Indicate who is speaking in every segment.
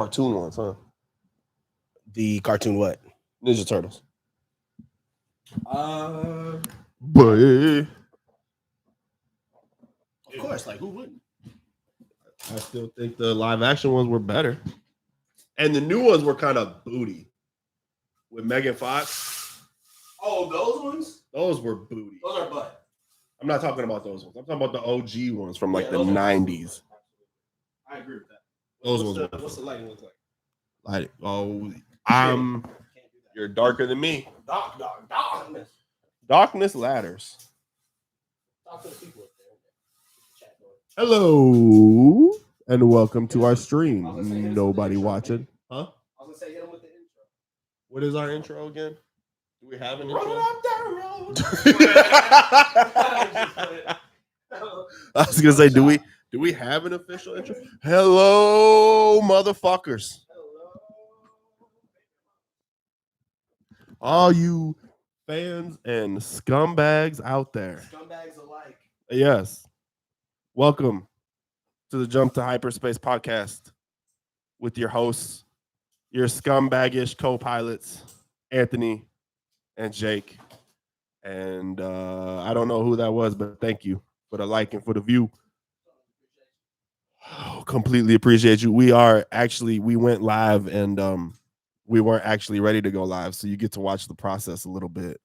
Speaker 1: cartoon ones, huh?
Speaker 2: The cartoon what?
Speaker 1: Ninja Turtles.
Speaker 2: But of course, like who wouldn't?
Speaker 1: I still think the live action ones were better, and the new ones were kind of booty with Megan Fox.
Speaker 2: Oh, those ones?
Speaker 1: Those were booty.
Speaker 2: Those are butt.
Speaker 1: I'm not talking about those ones. I'm talking about the OG ones from like the
Speaker 2: those are
Speaker 1: 90s.
Speaker 2: I agree with that.
Speaker 1: Those ones.
Speaker 2: What's the lighting look like?
Speaker 1: Like, you're darker than me.
Speaker 2: Darkness.
Speaker 1: Darkness ladders.
Speaker 2: Talk to the people up there.
Speaker 1: Hello, and welcome to our stream. Nobody watching. Huh?
Speaker 2: I was gonna say hit him with the intro.
Speaker 1: What is our intro again? Do we have an intro?
Speaker 2: Rolling up that road.
Speaker 1: I was gonna say, do we have an official intro? Hello, motherfuckers.
Speaker 2: Hello.
Speaker 1: All you fans and scumbags out there.
Speaker 2: Scumbags alike.
Speaker 1: Yes. Welcome to the Jump to Hyperspace podcast with your hosts, your scumbaggish co-pilots, Anthony and Jake. And I don't know who that was, but thank you for the like and for the view. Oh, completely appreciate you. We went live and we weren't actually ready to go live. So you get to watch the process a little bit.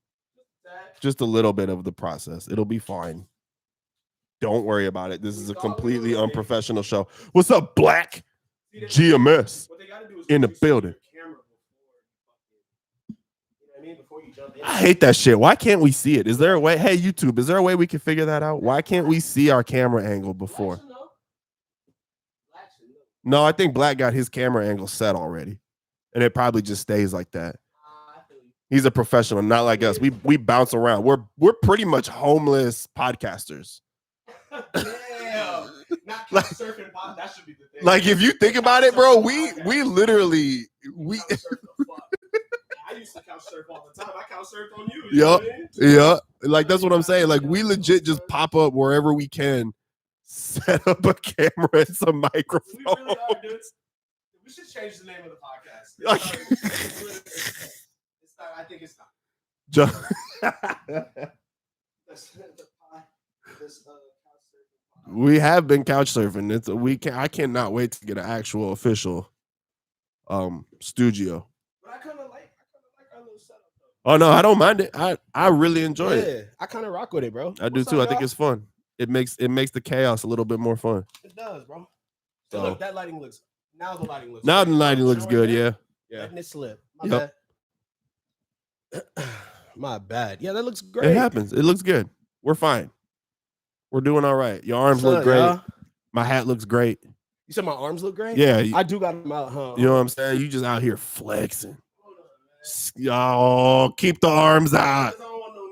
Speaker 1: Just a little bit of the process. It'll be fine. Don't worry about it. This is a completely unprofessional show. What's up, Black? GMS in the building. I hate that shit. Why can't we see it? Is there a way? Hey, YouTube, is there a way we can figure that out? Why can't we see our camera angle before? No, I think Black got his camera angle set already. And it probably just stays like that. He's a professional, not like us. We bounce around. We're pretty much homeless podcasters.
Speaker 2: Damn. Not couch surfing pod. That should be the thing.
Speaker 1: Like if you think about it, bro, we literally
Speaker 2: I used to couch surf all the time. I couch surfed on you.
Speaker 1: Yeah. Like that's what I'm saying. Like we legit just pop up wherever we can, set up a camera and some microphones.
Speaker 2: We really are, dude. We should change the name of the podcast. It's not, I think it's not.
Speaker 1: We have been couch surfing. I cannot wait to get an actual official studio.
Speaker 2: But I kind of like our little setup though.
Speaker 1: Oh no, I don't mind it. I really enjoy it.
Speaker 2: Yeah, I kind of rock with it, bro.
Speaker 1: I do too. I think it's fun. It makes the chaos a little bit more fun.
Speaker 2: It does, bro.
Speaker 1: So
Speaker 2: look, that lighting looks. Now the lighting looks.
Speaker 1: Now the lighting looks good. Yeah.
Speaker 2: Letting it slip. My bad. My bad. Yeah, that looks great.
Speaker 1: It happens. It looks good. We're fine. We're doing all right. Your arms look great. Yeah. My hat looks great.
Speaker 2: You said my arms look great?
Speaker 1: Yeah.
Speaker 2: I do got them out, huh?
Speaker 1: You know what I'm saying? You just out here flexing. Oh, keep the arms out.
Speaker 2: I don't want no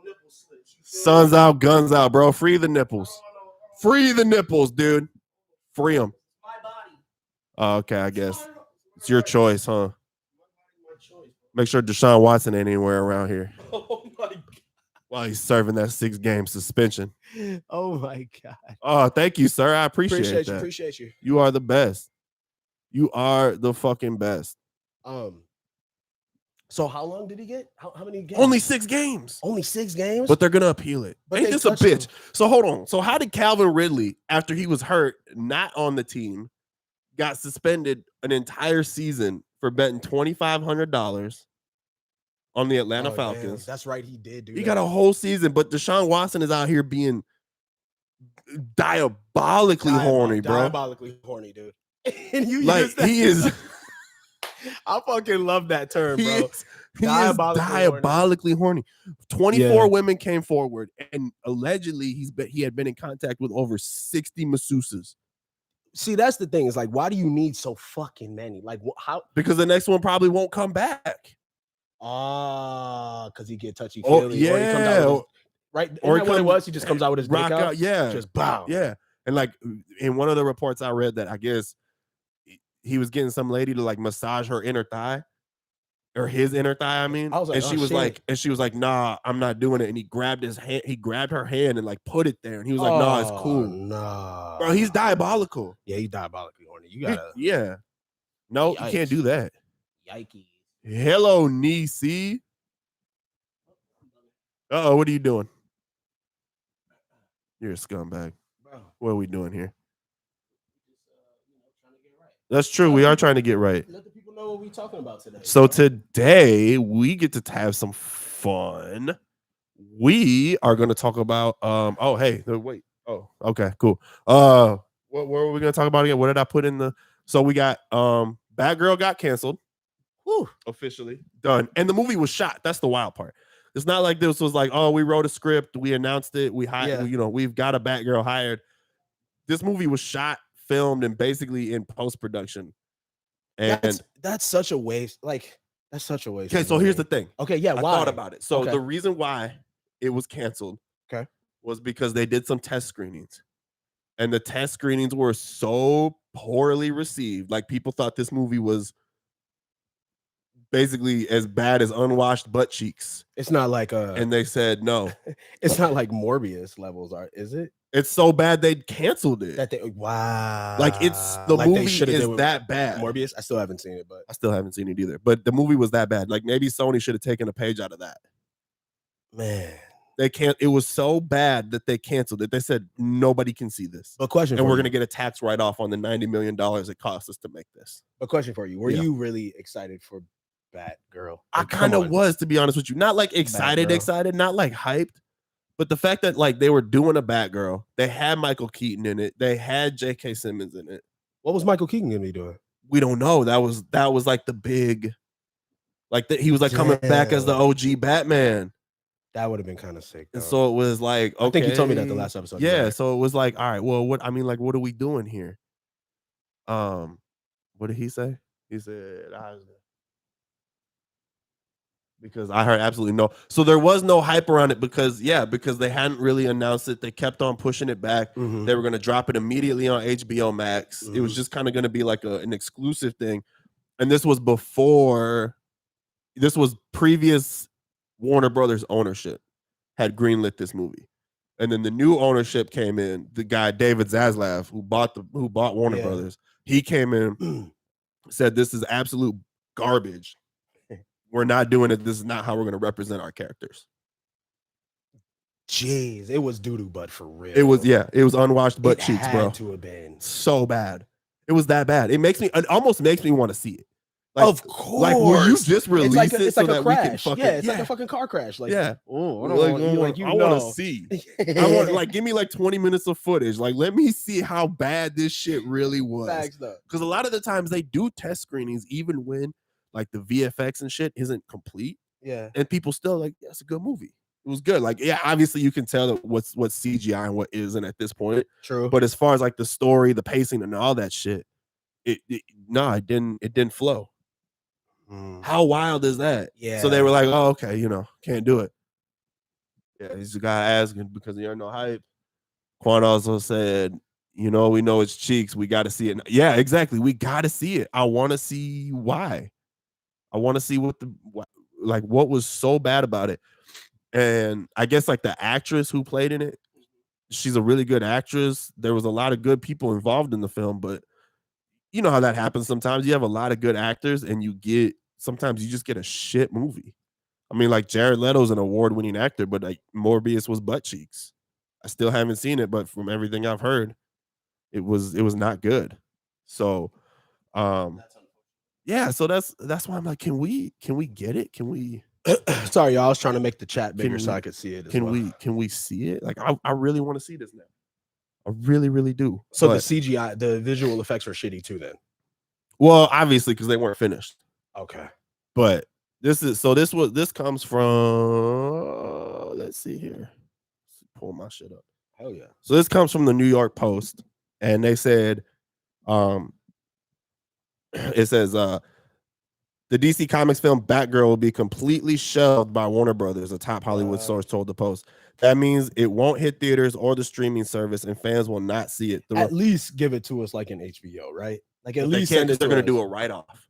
Speaker 2: nipple slips.
Speaker 1: Sun's out, guns out, bro. Free the nipples. Free the nipples, dude. Free them.
Speaker 2: My body.
Speaker 1: Oh, okay, I guess. It's your choice, huh? Make sure Deshaun Watson ain't anywhere around here.
Speaker 2: Oh, my God.
Speaker 1: While he's serving that 6-game suspension.
Speaker 2: Oh my God.
Speaker 1: Oh, thank you, sir. I appreciate that.
Speaker 2: Appreciate you.
Speaker 1: You are the best. You are the fucking best.
Speaker 2: So how long did he get? How many games?
Speaker 1: Only 6 games.
Speaker 2: Only 6 games?
Speaker 1: But they're gonna appeal it. Ain't this a bitch? So hold on. So how did Calvin Ridley, after he was hurt, not on the team, got suspended an entire season for betting $2,500 on the Atlanta Falcons?
Speaker 2: That's right, he did do
Speaker 1: He got a whole season, but Deshaun Watson is out here being diabolically horny, bro.
Speaker 2: Diabolically horny, dude. And you
Speaker 1: like he is.
Speaker 2: I fucking love that term, bro.
Speaker 1: He is diabolically horny. 24 women came forward, and allegedly he had been in contact with over 60 masseuses.
Speaker 2: See, that's the thing. Is like, why do you need so fucking many? Like, how?
Speaker 1: Because the next one probably won't come back.
Speaker 2: Because he get touchy feely.
Speaker 1: Oh, yeah.
Speaker 2: Or he comes out right. Or he just comes out with his
Speaker 1: rock
Speaker 2: dick out.
Speaker 1: Yeah.
Speaker 2: Just bow.
Speaker 1: Yeah. And like in one of the reports I read that I guess he was getting some lady to like massage her inner thigh. Or his inner thigh, I mean.
Speaker 2: I was like,
Speaker 1: and she was like, nah, I'm not doing it. And he grabbed her hand and like put it there. And he was like, nah, it's cool.
Speaker 2: Nah.
Speaker 1: Bro, he's diabolical.
Speaker 2: Yeah, he's diabolically horny. You gotta.
Speaker 1: Yeah. No, you can't do that.
Speaker 2: Yikes.
Speaker 1: Hello, Niecy. Uh-oh, what are you doing? You're a scumbag.
Speaker 2: Bro.
Speaker 1: What are we doing here? That's true. We are trying to get right.
Speaker 2: Let the people know what we're talking about today.
Speaker 1: So today we get to have some fun. We are going to talk about oh hey, wait. Oh, okay, cool. What were we going to talk about again? What did I put in the So we got Batgirl got canceled.
Speaker 2: Whew.
Speaker 1: Officially done. And the movie was shot. That's the wild part. It's not like this was like, oh, we wrote a script, we announced it, we hired, we've got a Batgirl hired. This movie was shot, filmed, and basically in post-production. And
Speaker 2: that's such a waste. Like, that's such a waste.
Speaker 1: Okay, so here's the thing.
Speaker 2: Okay, yeah, why?
Speaker 1: I thought about it. So the reason why it was canceled was because they did some test screenings. And the test screenings were so poorly received. Like, people thought this movie was basically as bad as unwashed butt cheeks.
Speaker 2: It's not like
Speaker 1: and they said no.
Speaker 2: It's not like Morbius levels, is it?
Speaker 1: It's so bad they canceled it.
Speaker 2: Wow.
Speaker 1: Like, it's the
Speaker 2: like
Speaker 1: movie is that bad.
Speaker 2: Morbius, I still haven't seen it, but
Speaker 1: I still haven't seen it either. But the movie was that bad. Like, maybe Sony should have taken a page out of that.
Speaker 2: Man.
Speaker 1: They can't. It was so bad that they canceled it. They said nobody can see this.
Speaker 2: But question,
Speaker 1: and we're gonna get a tax write-off on the $90 million it cost us to make this.
Speaker 2: A question for you: were you really excited for Batgirl?
Speaker 1: I kind of was, to be honest with you. Not like excited, not like hyped, but the fact that like they were doing a Batgirl, they had Michael Keaton in it, they had J.K. Simmons in it.
Speaker 2: What was Michael Keaton gonna be doing?
Speaker 1: We don't know. That was like the big, like he was like coming back as the OG Batman.
Speaker 2: That would have been kind of sick.
Speaker 1: And so it was like, okay.
Speaker 2: I think you told me that the last episode.
Speaker 1: Yeah. So it was like, all right, well, what are we doing here? What did he say? He said, because I heard absolutely no. So there was no hype around it because they hadn't really announced it. They kept on pushing it back.
Speaker 2: Mm-hmm.
Speaker 1: They were going to drop it immediately on HBO Max. Mm-hmm. It was just kind of going to be like an exclusive thing. And this was previous Warner Brothers ownership had greenlit this movie. And then the new ownership came in, the guy David Zaslav, who bought Warner Brothers. He came in, said this is absolute garbage. We're not doing it. This is not how we're going to represent our characters.
Speaker 2: Jeez, it was doo-doo butt for real.
Speaker 1: It was unwashed butt cheeks, bro.
Speaker 2: To have been
Speaker 1: so bad. It was that bad. It almost makes me want to see it. Like,
Speaker 2: of course.
Speaker 1: Like, will you just release
Speaker 2: it's
Speaker 1: so
Speaker 2: like
Speaker 1: that
Speaker 2: a crash.
Speaker 1: we can fucking
Speaker 2: it's like a fucking car crash. Like,
Speaker 1: yeah.
Speaker 2: Oh,
Speaker 1: I want to see. I want like give me like 20 minutes of footage. Like, let me see how bad this shit really was. Because a lot of the times they do test screenings, even when like the VFX and shit isn't complete.
Speaker 2: Yeah.
Speaker 1: And people still like, that's a good movie. It was good. Like, yeah, obviously you can tell that what's CGI and what isn't at this point.
Speaker 2: True.
Speaker 1: But as far as like the story, the pacing, and all that shit, it didn't flow. How wild is that?
Speaker 2: Yeah.
Speaker 1: So they were like, oh, okay, can't do it. Yeah, he's the guy asking because there ain't no hype. Quan also said, we know it's cheeks. We got to see it. Yeah, exactly. We got to see it. I want to see why. I want to see what was so bad about it. And I guess like the actress who played in it, she's a really good actress. There was a lot of good people involved in the film, but you know how that happens sometimes. You have a lot of good actors and sometimes you just get a shit movie. I mean, like Jared Leto's an award-winning actor, but like Morbius was butt cheeks. I still haven't seen it, but from everything I've heard, it was not good. So, yeah, so that's why I'm like, can we get it? Can we?
Speaker 2: Sorry, y'all. I was trying to make the chat bigger so I could see it.
Speaker 1: Can we see it? Like, I really want to see this now. I really, really do.
Speaker 2: So the CGI, the visual effects were shitty too then?
Speaker 1: Well, obviously, because they weren't finished.
Speaker 2: Okay.
Speaker 1: But this comes from, let's see here. Let's pull my shit up.
Speaker 2: Hell yeah.
Speaker 1: So this comes from the New York Post, and they said, it says, the DC Comics film Batgirl will be completely shelved by Warner Brothers, a top Hollywood source told the Post. That means it won't hit theaters or the streaming service, and fans will not see it.
Speaker 2: At least give it to us like an HBO, right? Like at least
Speaker 1: they're going to do a write-off.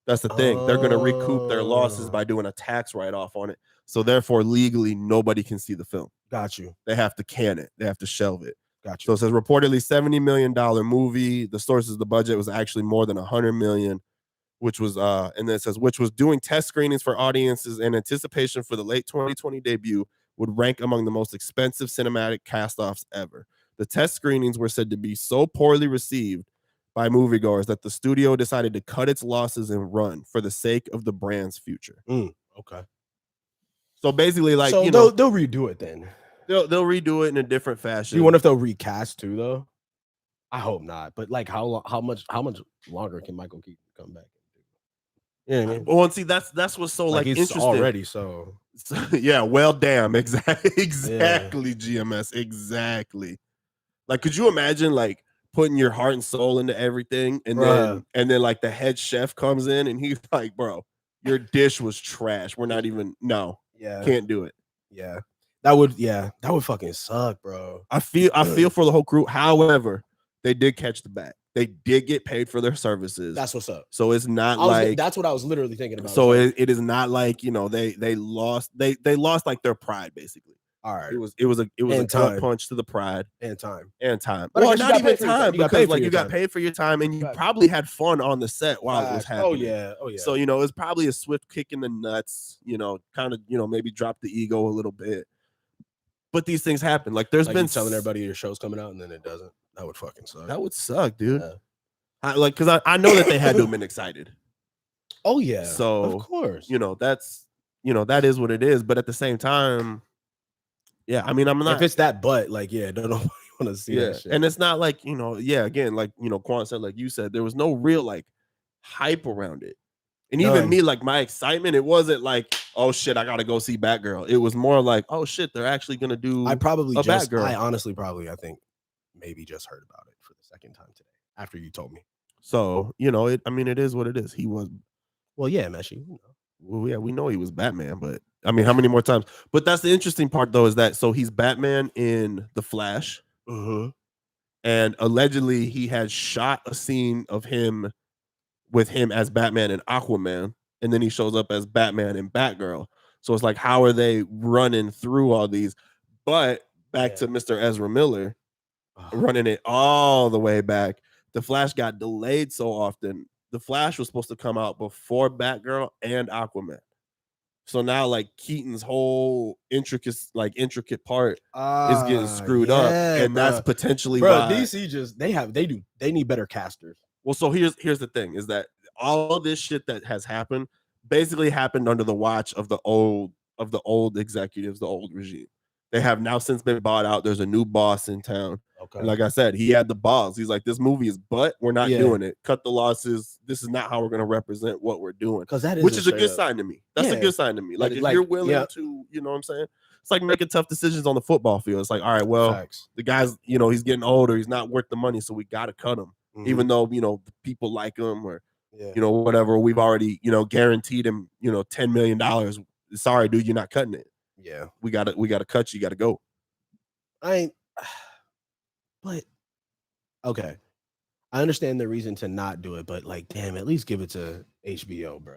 Speaker 1: That's the thing. They're going to recoup their losses by doing a tax write-off on it. So therefore, legally, nobody can see the film.
Speaker 2: Got you.
Speaker 1: They have to can it. They have to shelve it.
Speaker 2: Got you.
Speaker 1: So it says reportedly $70 million movie. The sources of the budget was actually more than $100 million. which was and then it says which was doing test screenings for audiences in anticipation for the late 2020 debut, would rank among the most expensive cinematic cast-offs ever. The test screenings were said to be so poorly received by moviegoers that the studio decided to cut its losses and run for the sake of the brand's future.
Speaker 2: Okay.
Speaker 1: So basically, like,
Speaker 2: so
Speaker 1: you know,
Speaker 2: they'll redo it then.
Speaker 1: they'll redo it in a different fashion.
Speaker 2: Do you wonder if they'll recast too, though? I hope not. But like, how much longer can Michael Keaton come back? Yeah, you know what I mean?
Speaker 1: Well, and see, that's what's so like
Speaker 2: he's
Speaker 1: interesting
Speaker 2: already. So
Speaker 1: yeah, well, damn, exactly, GMS, exactly. Like, could you imagine like putting your heart and soul into everything, and then like the head chef comes in and he's like, "Bro, your dish was trash. We're not even can't do it."
Speaker 2: Yeah, that would fucking suck, bro.
Speaker 1: I feel for the whole crew. However, they did catch the bag. They did get paid for their services.
Speaker 2: That's what's up.
Speaker 1: So it's not
Speaker 2: that's what I was literally thinking about.
Speaker 1: So it is not like, you know, they lost like their pride, basically.
Speaker 2: All right.
Speaker 1: It was a gut punch to the pride
Speaker 2: and time.
Speaker 1: But well, not even time, because like you got paid for your time, and you probably had fun on the set while it was happening.
Speaker 2: Oh yeah.
Speaker 1: So, you know, it's probably a swift kick in the nuts, you know, kind of, you know, maybe drop the ego a little bit. But these things happen. Like there's been
Speaker 2: telling everybody your show's coming out and then it doesn't. That would fucking suck.
Speaker 1: That would suck, dude. Yeah. Because I know that they had to have been excited.
Speaker 2: Oh yeah.
Speaker 1: So
Speaker 2: of course,
Speaker 1: you know, that's, you know, that is what it is. But at the same time, yeah, I mean, I'm not.
Speaker 2: If it's that, but like, yeah, don't nobody want to see that shit.
Speaker 1: And it's not like, you know, again, like, you know, Quan said, like you said, there was no real like hype around it. And even me, like my excitement, it wasn't like, oh shit, I gotta go see Batgirl. It was more like, oh shit, they're actually gonna do. Batgirl.
Speaker 2: I honestly I think maybe just heard about it for the second time today after you told me.
Speaker 1: So, you know, I mean, it is what it is. He was.
Speaker 2: Well, yeah, Messi. You know.
Speaker 1: Well, yeah, we know he was Batman, but I mean, how many more times? But that's the interesting part, though, is that so he's Batman in The Flash, and allegedly he had shot a scene of him with him as Batman and Aquaman, and then he shows up as Batman and Batgirl. So it's like, how are they running through all these? But back to Mr. Ezra Miller, running it all the way back. The Flash got delayed so often. The Flash was supposed to come out before Batgirl and Aquaman. So now, like, Keaton's whole intricate part is getting screwed up, and that's potentially why
Speaker 2: DC they need better casters.
Speaker 1: Well, so here's the thing: is that all of this shit that has happened basically happened under the watch of the old executives, the old regime. They have now since been bought out. There's a new boss in town. Okay. And like I said, he had the balls. He's like, this movie is butt. We're not doing it. Cut the losses. This is not how we're going to represent what we're doing. Which is a good sign to me. That's a good sign to me. Like, if you're willing to, you know what I'm saying? It's like making tough decisions on the football field. It's like, all right, well, the guy's, you know, he's getting older. He's not worth the money. So we got to cut him. Even though, you know, people like him or, you know, whatever. We've already, you know, guaranteed him, you know, $10 million. Sorry, dude, you're not cutting it.
Speaker 2: Yeah.
Speaker 1: We got to cut you. You got to go.
Speaker 2: But okay, I understand the reason to not do it, but like, damn, at least give it to HBO, bro.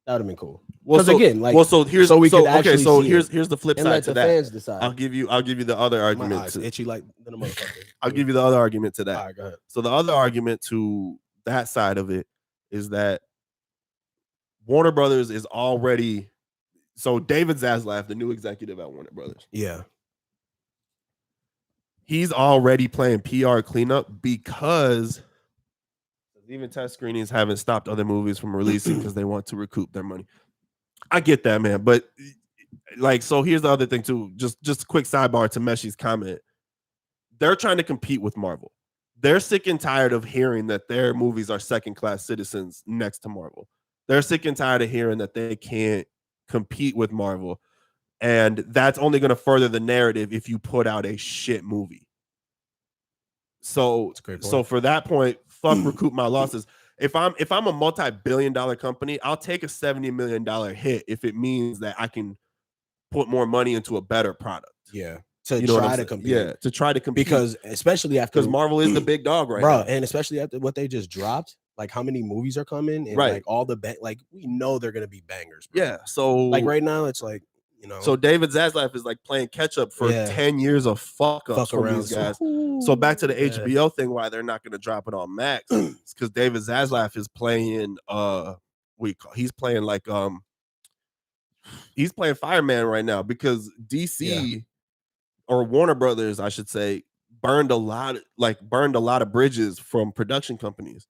Speaker 2: That would have been cool.
Speaker 1: Well, so,
Speaker 2: again, like,
Speaker 1: here's the flip side to that.
Speaker 2: Fans decide.
Speaker 1: I'll give you the other argument.
Speaker 2: Itchy like the motherfucker.
Speaker 1: I'll give you the other argument to that.
Speaker 2: All right, go ahead.
Speaker 1: So the other argument to that side of it is that Warner Brothers is already. So David Zaslav, the new executive at Warner Brothers.
Speaker 2: Yeah.
Speaker 1: He's already playing PR cleanup because even test screenings haven't stopped other movies from releasing because they want to recoup their money. I get that, man. But like, so here's the other thing too. Just a quick sidebar to Meshi's comment. They're trying to compete with Marvel. They're sick and tired of hearing that their movies are second-class citizens next to Marvel. They're sick and tired of hearing that they can't compete with Marvel. And that's only going to further the narrative if you put out a shit movie. So for that point, fuck recoup my losses. If I'm a multi-billion-dollar company, I'll take a $70 million hit if it means that I can put more money into a better product.
Speaker 2: Yeah. To try to compete.
Speaker 1: Yeah, to try to compete.
Speaker 2: Because especially after
Speaker 1: Marvel is the big dog right now.
Speaker 2: And especially after what they just dropped, like how many movies are coming and like all the like we know they're gonna be bangers. Bro.
Speaker 1: Yeah. So
Speaker 2: like right now it's like, you know.
Speaker 1: So David Zaslav is like playing catch up for 10 years of fuck ups from these guys. So back to the HBO thing, why they're not gonna drop it on Max, it's because David Zaslav is playing he's playing like he's playing fireman right now because DC or Warner Brothers, I should say, burned a lot of bridges from production companies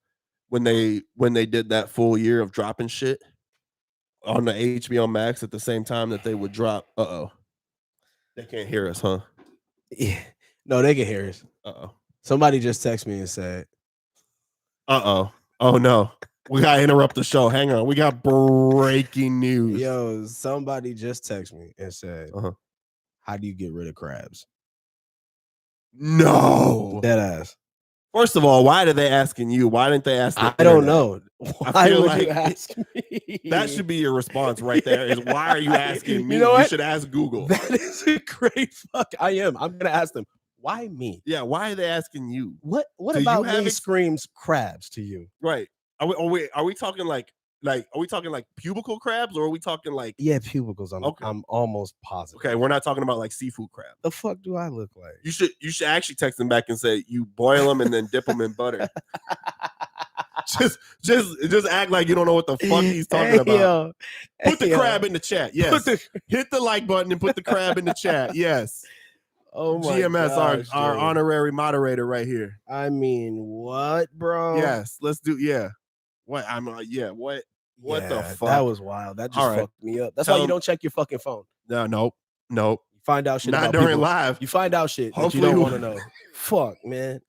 Speaker 1: when they did that full year of dropping shit on the HBO Max at the same time that they would drop. They can't hear us, huh?
Speaker 2: Yeah. No, they can hear us. Somebody just texted me and said,
Speaker 1: oh no, we gotta interrupt the show. Hang on, we got breaking news.
Speaker 2: Yo, somebody just texted me and said, how do you get rid of crabs?
Speaker 1: No,
Speaker 2: dead ass.
Speaker 1: First of all, why are they asking you? Why didn't they ask?
Speaker 2: I don't know. Why would
Speaker 1: like
Speaker 2: you ask me?
Speaker 1: That should be your response right there. Is why are you asking me?
Speaker 2: You know what?
Speaker 1: You should ask Google.
Speaker 2: That is a great fuck. I'm gonna ask them. Why me?
Speaker 1: Yeah, why are they asking you?
Speaker 2: What about me screams crabs to you?
Speaker 1: Right. Are we talking like are we talking like pubicle crabs or are we talking like
Speaker 2: pubicles? I'm almost positive.
Speaker 1: Okay, we're not talking about like seafood crab.
Speaker 2: The fuck do I look like?
Speaker 1: You should actually text them back and say you boil them and then dip them in butter. just act like you don't know what the fuck he's talking about. Put the crab in the chat. Yes. Hit the like button and put the crab in the chat. Yes.
Speaker 2: Oh my
Speaker 1: GMS,
Speaker 2: gosh,
Speaker 1: our honorary moderator right here.
Speaker 2: I mean, what, bro?
Speaker 1: Yes, let's do. Yeah. What? What the fuck?
Speaker 2: That was wild. That just fucked me up. That's why you don't check your fucking phone.
Speaker 1: Nope.
Speaker 2: You find out shit
Speaker 1: not
Speaker 2: about
Speaker 1: during
Speaker 2: people.
Speaker 1: live.
Speaker 2: You find out shit
Speaker 1: Hopefully
Speaker 2: that you don't want to know. Fuck, man.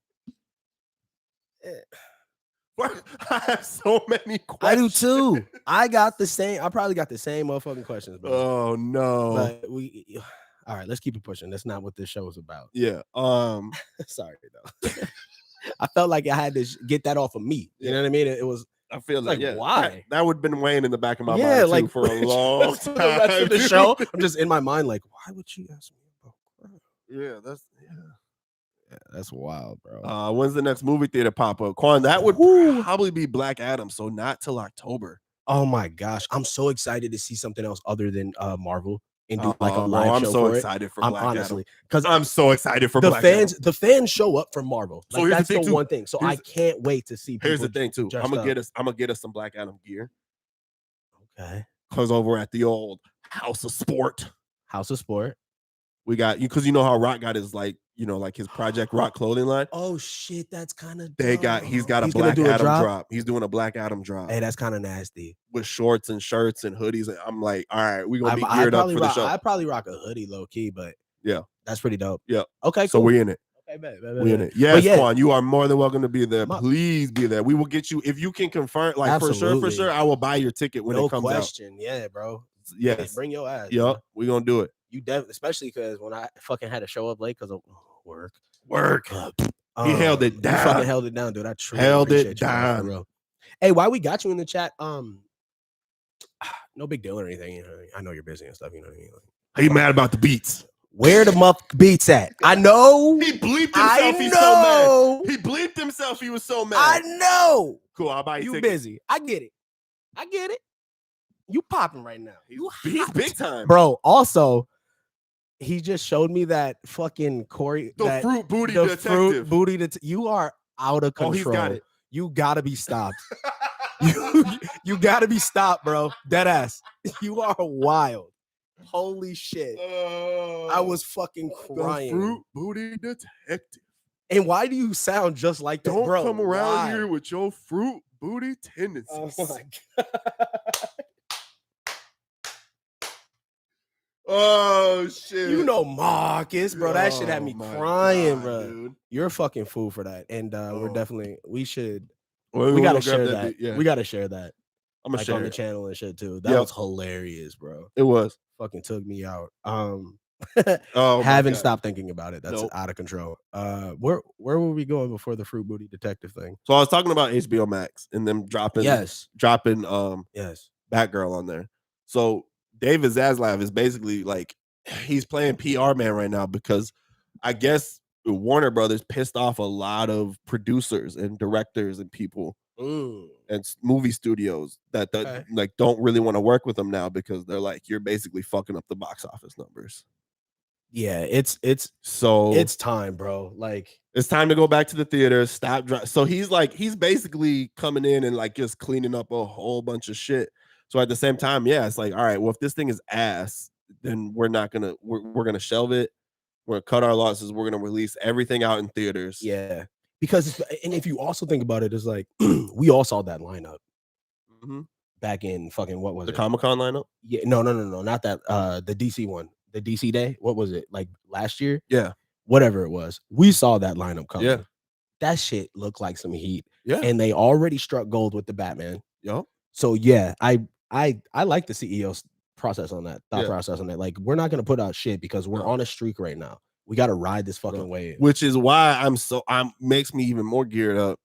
Speaker 1: I have so many questions.
Speaker 2: I do too. I probably got the same motherfucking questions, bro.
Speaker 1: Oh no.
Speaker 2: But all right, let's keep it pushing. That's not what this show is about.
Speaker 1: Yeah.
Speaker 2: Sorry though. I felt like I had to get that off of me. You know what I mean? It was.
Speaker 1: I feel like
Speaker 2: why?
Speaker 1: That would have been weighing in the back of my mind too for a long time.
Speaker 2: The rest of the show, I'm just in my mind like, why would you ask me about crab?
Speaker 1: Yeah,
Speaker 2: that's wild, bro.
Speaker 1: When's the next movie theater pop up? Quan, that would probably be Black Adam, so not till October.
Speaker 2: Oh my gosh, I'm so excited to see something else other than Marvel and do like a live show.
Speaker 1: I'm so excited for Black Adam
Speaker 2: because
Speaker 1: I'm so excited for
Speaker 2: the
Speaker 1: Black
Speaker 2: fans.
Speaker 1: Adam.
Speaker 2: The fans show up for Marvel. Like, that's the one thing. So I can't wait to see.
Speaker 1: Here's the thing too. I'm gonna get us some Black Adam gear.
Speaker 2: Okay.
Speaker 1: Because over at the old House of Sport, we got you because you know how Rock got his like his Project Rock clothing line.
Speaker 2: Oh shit, that's kind of.
Speaker 1: He's got a Black Adam drop. He's doing a Black Adam drop.
Speaker 2: Hey, that's kind of nasty.
Speaker 1: With shorts and shirts and hoodies. And I'm like, all right, we're gonna be geared up for the show.
Speaker 2: I probably rock a hoodie low key, but
Speaker 1: yeah,
Speaker 2: that's pretty dope.
Speaker 1: Yeah.
Speaker 2: Okay, cool.
Speaker 1: So we're in it.
Speaker 2: Okay, bet.
Speaker 1: We're in it. Yes, Quan, you are more than welcome to be there. Please be there. We will get you if you can confirm. Like for sure. I will buy your ticket when it comes out.
Speaker 2: Yeah, bro.
Speaker 1: Yes,
Speaker 2: bring your ass.
Speaker 1: Yep, we're gonna do it.
Speaker 2: You definitely, especially because when I fucking had to show up late because of work.
Speaker 1: He held it down.
Speaker 2: You fucking held it down, dude. I truly
Speaker 1: held it
Speaker 2: you,
Speaker 1: down.
Speaker 2: bro. Hey, why we got you in the chat? No big deal or anything. You know, I know you're busy and stuff. You know what I mean?
Speaker 1: Are you mad about the beats?
Speaker 2: Where the muff beats at? I know.
Speaker 1: He bleeped himself. He's so mad. He bleeped himself. He was so mad.
Speaker 2: I know.
Speaker 1: Cool. I'll buy you.
Speaker 2: You busy? I get it. You popping right now.
Speaker 1: He's big time,
Speaker 2: bro. Also, he just showed me that fucking Corey.
Speaker 1: The fruit booty detective.
Speaker 2: You are out of control.
Speaker 1: Oh, he's got it.
Speaker 2: You gotta be stopped. you gotta be stopped, bro. Dead ass. You are wild. Holy shit. I was fucking crying.
Speaker 1: The fruit booty detective.
Speaker 2: And why do you sound just like that, bro?
Speaker 1: Don't come around here with your fruit booty tendencies.
Speaker 2: Oh my god.
Speaker 1: Oh shit.
Speaker 2: You know Marcus, bro. That shit had me crying, bro. Dude. You're a fucking fool for that. And we're definitely we gotta share that. Yeah. We gotta share that.
Speaker 1: I'm gonna share
Speaker 2: on the channel and shit too. That was hilarious, bro.
Speaker 1: It was.
Speaker 2: Fucking took me out. Haven't stopped thinking about it. That's out of control. Where were we going before the fruit booty detective thing?
Speaker 1: So I was talking about HBO Max and them dropping Batgirl on there. So David Zaslav is basically like he's playing PR man right now because I guess Warner Brothers pissed off a lot of producers and directors and people and movie studios that like don't really want to work with them now because they're like, you're basically fucking up the box office numbers.
Speaker 2: Yeah, it's time, bro. Like
Speaker 1: it's time to go back to the theater. So he's basically coming in and like just cleaning up a whole bunch of shit. So at the same time, yeah, it's like, all right, well, if this thing is ass, then we're gonna shelve it. We're gonna cut our losses. We're gonna release everything out in theaters.
Speaker 2: Yeah, because and if you also think about it, it's like we all saw that lineup back in fucking what was
Speaker 1: the
Speaker 2: it?
Speaker 1: Comic-Con lineup?
Speaker 2: Yeah, no, not that. The DC one, the DC day. What was it like last year?
Speaker 1: Yeah,
Speaker 2: whatever it was. We saw that lineup coming.
Speaker 1: Yeah.
Speaker 2: That shit looked like some heat.
Speaker 1: Yeah.
Speaker 2: And they already struck gold with the Batman.
Speaker 1: Yup.
Speaker 2: So yeah, I like the CEO's process on that, thought
Speaker 1: Yeah.
Speaker 2: process on that. Like, we're not gonna put out shit because we're
Speaker 1: No.
Speaker 2: on a streak right now. We got to ride this fucking
Speaker 1: No.
Speaker 2: wave.
Speaker 1: Which is why I'm makes me even more geared up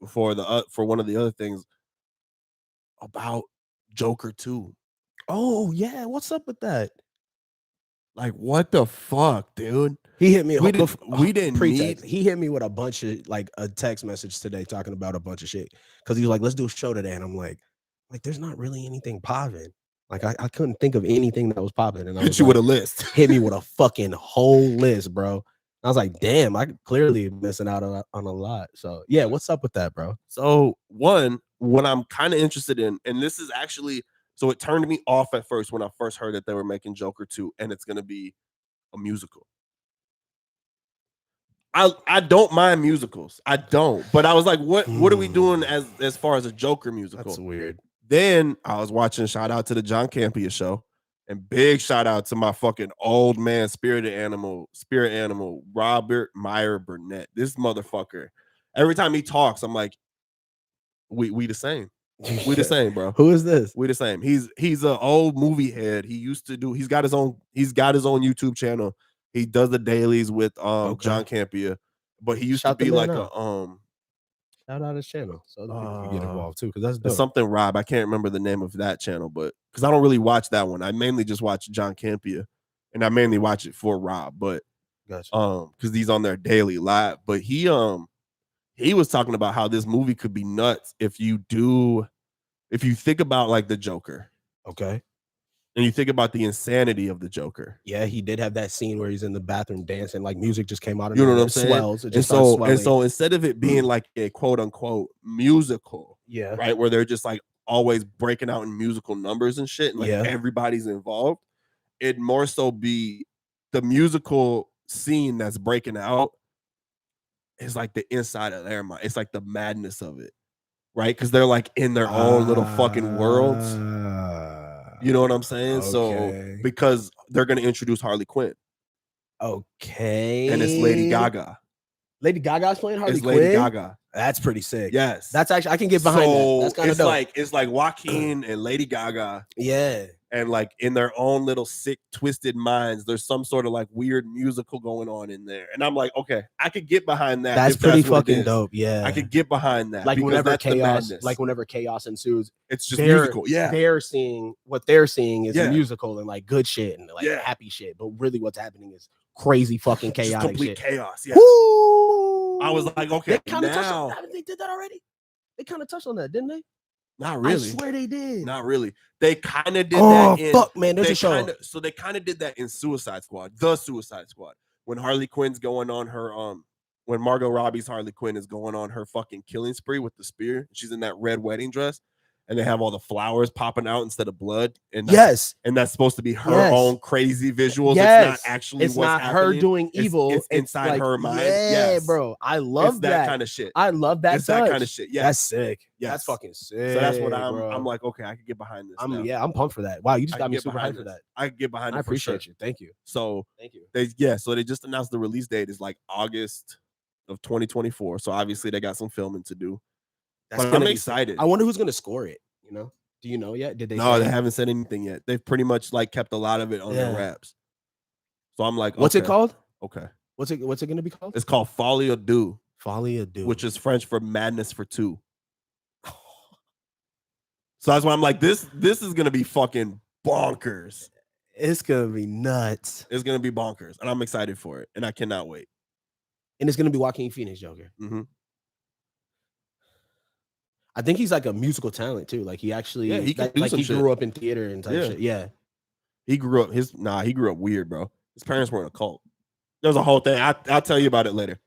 Speaker 1: for one of the other things about Joker 2.
Speaker 2: Oh yeah, what's up with that?
Speaker 1: Like, what the fuck, dude?
Speaker 2: He hit me.
Speaker 1: We didn't
Speaker 2: pretext.
Speaker 1: need.
Speaker 2: He hit me with a bunch of like a text message today talking about a bunch of shit because he was like, "Let's do a show today," and I'm like, there's not really anything popping. Like I couldn't think of anything that was popping, and I
Speaker 1: Hit
Speaker 2: was
Speaker 1: you
Speaker 2: like,
Speaker 1: with a list.
Speaker 2: hit me with a fucking whole list, bro. I was like, damn, I clearly missing out on a lot. So yeah, what's up with that, bro?
Speaker 1: So one, what I'm kind of interested in, and this is actually, so it turned me off at first when I first heard that they were making Joker 2, and it's gonna be a musical. I don't mind musicals. I don't, but I was like, what are we doing as far as a Joker musical?
Speaker 2: That's weird.
Speaker 1: Then I was watching, shout out to the John Campea show, and big shout out to my fucking old man, spirit animal, Robert Meyer Burnett. This motherfucker. Every time he talks, I'm like, we the same. We the same, bro.
Speaker 2: Who is this?
Speaker 1: We the same. He's an old movie head. He's got his own YouTube channel. He does the dailies with John Campea, but he used to be like a
Speaker 2: shout out his channel so other people can get involved too, because that's dope.
Speaker 1: Something Rob. I can't remember the name of that channel, but because I don't really watch that one. I mainly just watch John Campea, and I mainly watch it for Rob. But
Speaker 2: gotcha.
Speaker 1: Because he's on there daily live. But he was talking about how this movie could be nuts if you think about like the Joker.
Speaker 2: Okay.
Speaker 1: And you think about the insanity of the Joker.
Speaker 2: Yeah, he did have that scene where he's in the bathroom dancing, like music just came out of
Speaker 1: you know what I'm saying?
Speaker 2: Swells. It just
Speaker 1: and so instead of it being like a quote unquote musical,
Speaker 2: yeah,
Speaker 1: right, where they're just like always breaking out in musical numbers and shit, and like everybody's involved, it'd more so be the musical scene that's breaking out is like the inside of their mind. It's like the madness of it, right? Because they're like in their own little fucking worlds. You know what I'm saying?
Speaker 2: Okay.
Speaker 1: So because they're gonna introduce Harley Quinn.
Speaker 2: Okay.
Speaker 1: And it's Lady Gaga.
Speaker 2: Lady Gaga's playing Harley Quinn?
Speaker 1: Lady Gaga.
Speaker 2: That's pretty sick.
Speaker 1: Yes.
Speaker 2: That's actually, I can get behind that. That's kind of dope.
Speaker 1: It's like Joaquin and Lady Gaga.
Speaker 2: Yeah.
Speaker 1: And like in their own little sick, twisted minds, there's some sort of like weird musical going on in there. And I'm like, okay, I could get behind that.
Speaker 2: That's pretty fucking dope. Yeah.
Speaker 1: I could get behind that.
Speaker 2: Like whenever chaos ensues,
Speaker 1: it's just musical. Yeah.
Speaker 2: What they're seeing is a musical and like good shit and like happy shit. But really what's happening is crazy fucking chaotic
Speaker 1: complete
Speaker 2: shit.
Speaker 1: chaos. Yeah.
Speaker 2: Woo!
Speaker 1: I was like, okay,
Speaker 2: they kind of touched on that. They did that already. They kind of touched on that, didn't they?
Speaker 1: Not really.
Speaker 2: I swear they did.
Speaker 1: Not really. They kind of did that.
Speaker 2: Oh fuck, man! There's a show.
Speaker 1: So they kind of did that in Suicide Squad, the Suicide Squad, when Harley Quinn's going on her when Margot Robbie's Harley Quinn is going on her fucking killing spree with the spear. She's in that red wedding dress, and they have all the flowers popping out instead of blood. And and that's supposed to be her own crazy visuals.
Speaker 2: Yes.
Speaker 1: It's not actually.
Speaker 2: It's not her doing evil.
Speaker 1: It's inside
Speaker 2: like,
Speaker 1: her mind.
Speaker 2: Yeah, bro. I love
Speaker 1: that kind of shit.
Speaker 2: I love that.
Speaker 1: It's that kind of shit. Yeah,
Speaker 2: that's sick.
Speaker 1: Yes.
Speaker 2: That's fucking sick.
Speaker 1: So that's what I'm.
Speaker 2: Bro.
Speaker 1: I'm like, okay, I can get behind this.
Speaker 2: I'm pumped for that. Wow, you just got me super hyped for that.
Speaker 1: I can get behind it.
Speaker 2: I appreciate you. Thank you.
Speaker 1: So
Speaker 2: thank you.
Speaker 1: So they just announced the release date is like August of 2024. So obviously they got some filming to do. But I'm excited.
Speaker 2: I wonder who's gonna score it. You know? Do you know yet? Did they?
Speaker 1: No, they haven't said anything yet. They've pretty much like kept a lot of it on their wraps. So I'm like,
Speaker 2: what's it called?
Speaker 1: Okay.
Speaker 2: What's it gonna be called?
Speaker 1: It's called Folie à Deux.
Speaker 2: Folie à Deux,
Speaker 1: which is French for madness for two. So that's why I'm like, this is gonna be fucking bonkers.
Speaker 2: It's gonna be nuts.
Speaker 1: It's gonna be bonkers, and I'm excited for it, and I cannot wait.
Speaker 2: And it's gonna be Joaquin Phoenix Joker.
Speaker 1: Mm-hmm.
Speaker 2: I think he's like a musical talent too. Like he actually,
Speaker 1: he
Speaker 2: grew up in theater and type shit. Yeah,
Speaker 1: he grew up. He grew up weird, bro. His parents were in a cult. There's a whole thing. I'll tell you about it later.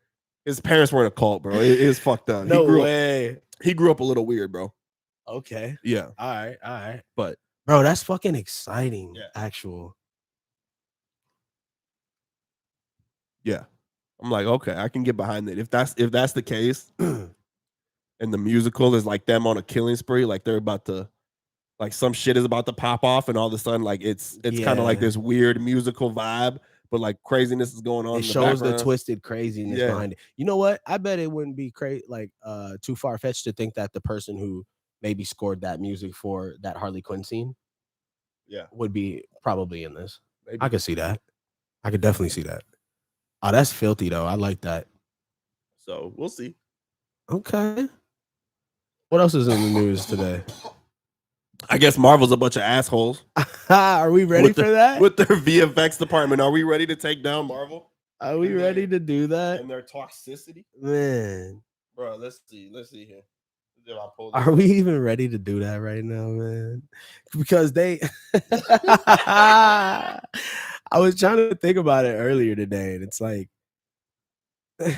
Speaker 1: His parents were in a cult, bro. It is fucked up.
Speaker 2: No way.
Speaker 1: He grew up a little weird, bro.
Speaker 2: Okay.
Speaker 1: Yeah,
Speaker 2: All right.
Speaker 1: but
Speaker 2: Bro, that's fucking exciting.
Speaker 1: Yeah.
Speaker 2: Actual.
Speaker 1: yeah, I'm like, okay, I can get behind it. If that's the case, and the musical is like them on a killing spree, like they're about to, like some shit is about to pop off, and all of a sudden, like it's kind of like
Speaker 2: Yeah.
Speaker 1: this weird musical vibe, but like craziness is going on.
Speaker 2: It
Speaker 1: in the
Speaker 2: shows the
Speaker 1: background.
Speaker 2: twisted craziness
Speaker 1: Yeah.
Speaker 2: behind it. You know what? I bet it wouldn't be too far fetched to think that the person who maybe scored that music for that Harley Quinn scene
Speaker 1: Yeah,
Speaker 2: would be probably in this.
Speaker 1: maybe.
Speaker 2: I could see that. I could definitely see that. Oh, that's filthy though. I like that.
Speaker 1: So we'll see.
Speaker 2: Okay. What else is in the news today?
Speaker 1: I guess Marvel's a bunch of assholes.
Speaker 2: Are we ready for that?
Speaker 1: With their VFX department, are we ready to take down Marvel?
Speaker 2: Are we ready to do that?
Speaker 1: And their toxicity,
Speaker 2: Man,
Speaker 1: bro. Let's see here. Did I pull this
Speaker 2: are
Speaker 1: up?
Speaker 2: we even ready to do that right now, man? Because I was trying to think about it earlier today, and it's like they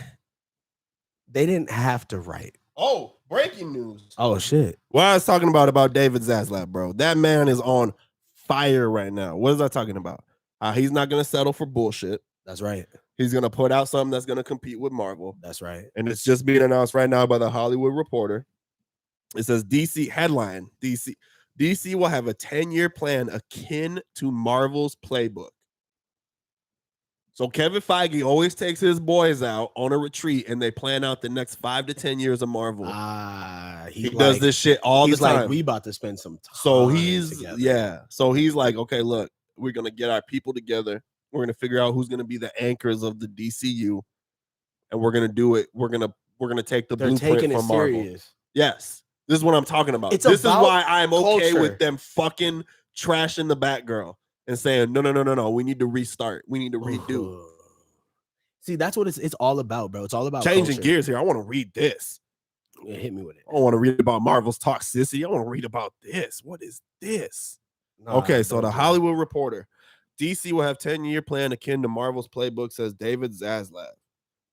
Speaker 2: didn't have to write.
Speaker 1: Oh, breaking news.
Speaker 2: Oh shit.
Speaker 1: What I was talking about David Zaslav, bro. That man is on fire right now. What is I talking about? He's not gonna settle for bullshit.
Speaker 2: That's right.
Speaker 1: He's gonna put out something that's gonna compete with Marvel.
Speaker 2: That's right.
Speaker 1: And it's just being announced right now by the Hollywood Reporter. It says DC headline: DC will have a 10-year plan akin to Marvel's playbook. So Kevin Feige always takes his boys out on a retreat and they plan out the next 5 to 10 years of Marvel.
Speaker 2: He
Speaker 1: does this shit all the time.
Speaker 2: Like, we about to spend some time.
Speaker 1: So he's
Speaker 2: together.
Speaker 1: So he's like, okay, look, we're gonna get our people together. We're gonna figure out who's gonna be the anchors of the DCU, and we're gonna do it. We're gonna take the blueprint from Marvel. Serious. Yes, this is what I'm talking about. This is why I'm okay with them fucking trashing the Batgirl and saying no. We need to restart. We need to redo.
Speaker 2: See, that's what it's all about, bro. It's all about
Speaker 1: changing
Speaker 2: culture.
Speaker 1: gears here. I want to read this.
Speaker 2: Yeah, hit me with it.
Speaker 1: I don't want to read about Marvel's toxicity. I want to read about this. What is this? Okay, so the Hollywood Reporter. DC will have 10-year plan akin to Marvel's playbook, says David Zaslav.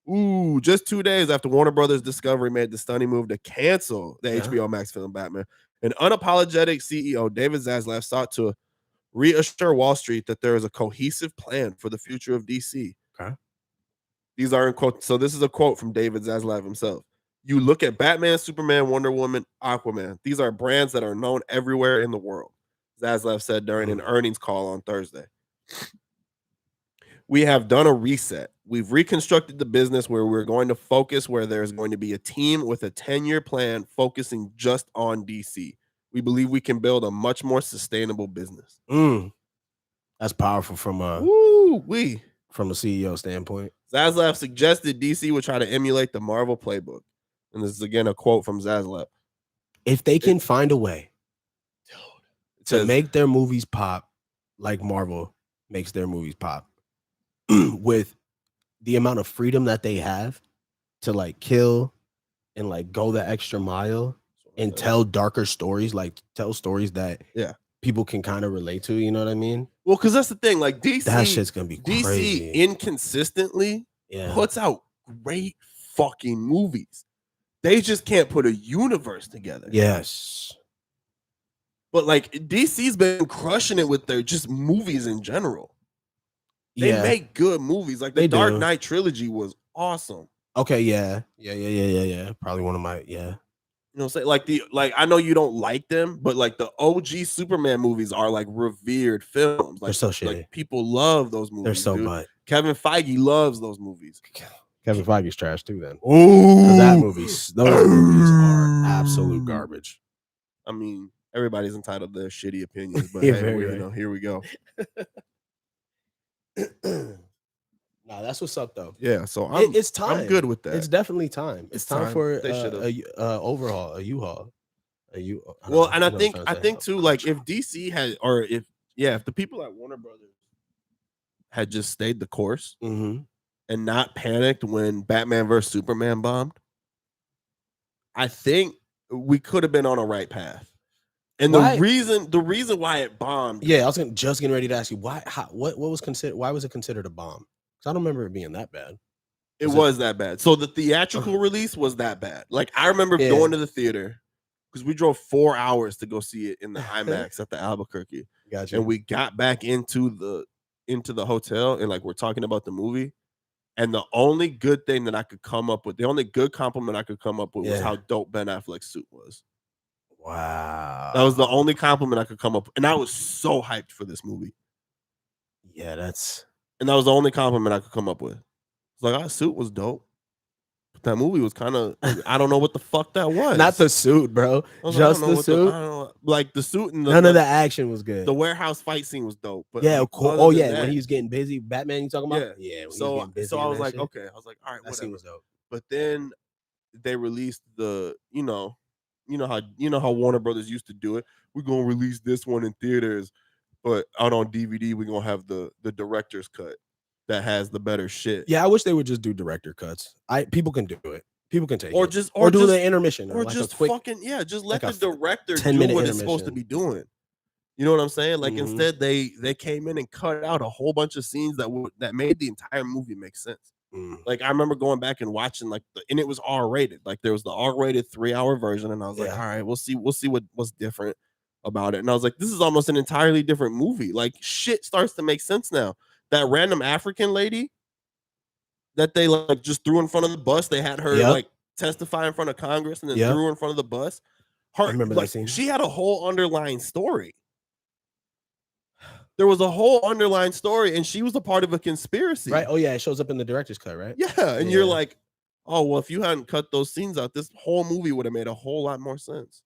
Speaker 1: Ooh, just 2 days after Warner Brothers Discovery made the stunning move to cancel the HBO Max film Batman, an unapologetic CEO, David Zaslav, sought to reassure Wall Street that there is a cohesive plan for the future of DC.
Speaker 2: Okay.
Speaker 1: These are in quotes. So this is a quote from David Zaslav himself. You look at Batman, Superman, Wonder Woman, Aquaman. These are brands that are known everywhere in the world, Zaslav said during an earnings call on Thursday. We have done a reset. We've reconstructed the business where we're going to focus, where there's going to be a team with a 10-year plan focusing just on DC. We believe we can build a much more sustainable business.
Speaker 2: That's powerful from a CEO standpoint.
Speaker 1: Zaslav suggested DC would try to emulate the Marvel playbook. And this is again a quote from Zaslav.
Speaker 2: If they can find a way to make their movies pop like Marvel makes their movies pop, with the amount of freedom that they have to like kill and like go the extra mile and tell darker stories, like tell stories that people can kind of relate to, you know what I mean?
Speaker 1: Well, because that's the thing, like DC,
Speaker 2: that shit's gonna be crazy.
Speaker 1: DC inconsistently puts out great fucking movies. They just can't put a universe together.
Speaker 2: Yes.
Speaker 1: But like DC's been crushing it with their just movies in general. They make good movies. Like the Dark Knight trilogy was awesome.
Speaker 2: Okay, yeah. Probably one of my
Speaker 1: You know what I'm saying? Like I know you don't like them, but like the OG Superman movies are like revered films. Like,
Speaker 2: they're so shitty.
Speaker 1: Like people love those movies.
Speaker 2: They're so much.
Speaker 1: Kevin Feige loves those movies.
Speaker 2: Kevin Feige's trash too, then. Ooh, those movies are absolute garbage.
Speaker 1: I mean, everybody's entitled to their shitty opinions, but here we go.
Speaker 2: Nah, that's what's up though.
Speaker 1: Yeah, so
Speaker 2: it's time.
Speaker 1: I'm good with that.
Speaker 2: It's definitely time. It's time for a overhaul, a U-Haul.
Speaker 1: Well, and I think too, like if DC had, or if the people at Warner Brothers had just stayed the course and not panicked when Batman vs Superman bombed, I think we could have been on a right path. And the reason why it bombed.
Speaker 2: Yeah, I was just getting ready to ask you why. What was considered? Why was it considered a bomb? Because I don't remember it being that bad.
Speaker 1: It was that bad. So the theatrical release was that bad. Like I remember going to the theater because we drove 4 hours to go see it in the IMAX at the Albuquerque.
Speaker 2: Gotcha.
Speaker 1: And we got back into the hotel and like we're talking about the movie. And the only good thing that I could come up with, the only good compliment I could come up with was how dope Ben Affleck's suit was.
Speaker 2: Wow.
Speaker 1: That was the only compliment I could come up with. And I was so hyped for this movie.
Speaker 2: Yeah,
Speaker 1: and that was the only compliment I could come up with. It's like, our suit was dope. But that movie was kind of, I don't know what the fuck that was.
Speaker 2: Not the suit, bro. Just the suit.
Speaker 1: I don't know, like the suit and
Speaker 2: none of the action was good.
Speaker 1: The warehouse fight scene was dope. But
Speaker 2: yeah,
Speaker 1: like,
Speaker 2: cool. Oh yeah, when he was getting busy, Batman. You talking about?
Speaker 1: Yeah.
Speaker 2: So
Speaker 1: I was like, okay. I was like, all right,
Speaker 2: that scene was dope.
Speaker 1: But then they released the, you know how Warner Brothers used to do it. We're gonna release this one in theaters, but out on DVD we're gonna have the director's cut that has the better shit.
Speaker 2: Yeah, I wish they would just do director cuts. People can do it. People can take
Speaker 1: or
Speaker 2: it.
Speaker 1: Just
Speaker 2: or do the intermission
Speaker 1: or
Speaker 2: like
Speaker 1: just
Speaker 2: a quick,
Speaker 1: just let the director do what it's supposed to be doing. You know what I'm saying? Like instead they came in and cut out a whole bunch of scenes that made the entire movie make sense. Like I remember going back and watching and it was R-rated. Like there was the R-rated 3-hour version, and I was like, all right, we'll see what's different about it. And I was like, this is almost an entirely different movie. Like shit starts to make sense now. That random African lady that they like just threw in front of the bus, they had her like testify in front of Congress and then threw her in front of the bus. I remember that scene. She had a whole underlying story. There was a whole underlying story, and she was a part of a conspiracy.
Speaker 2: Right? Oh, yeah. It shows up in the director's cut, right?
Speaker 1: Yeah. And you're like, oh, well, if you hadn't cut those scenes out, this whole movie would have made a whole lot more sense.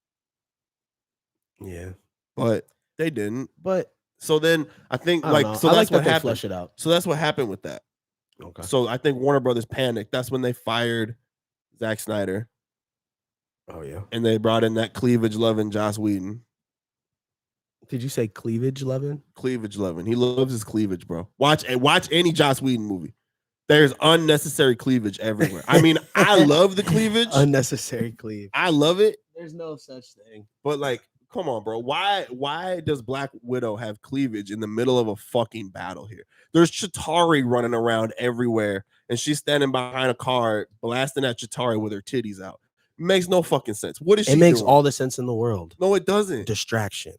Speaker 2: Yeah.
Speaker 1: But they didn't.
Speaker 2: But
Speaker 1: so then I think so that's what happened.
Speaker 2: Flush it out.
Speaker 1: So that's what happened with that.
Speaker 2: Okay.
Speaker 1: So I think Warner Brothers panicked. That's when they fired Zack Snyder.
Speaker 2: Oh, yeah.
Speaker 1: And they brought in that cleavage loving Joss Whedon.
Speaker 2: Did you say cleavage loving?
Speaker 1: Cleavage loving. He loves his cleavage, bro. Watch any Joss Whedon movie. There's unnecessary cleavage everywhere. I mean, I love the cleavage.
Speaker 2: Unnecessary cleavage.
Speaker 1: I love it.
Speaker 2: There's no such thing.
Speaker 1: But like, come on, bro. Why does Black Widow have cleavage in the middle of a fucking battle here? There's Chitauri running around everywhere, and she's standing behind a car blasting at Chitauri with her titties out. It makes no fucking sense. What is she doing?
Speaker 2: It makes all the sense in the world.
Speaker 1: No, it doesn't.
Speaker 2: Distraction.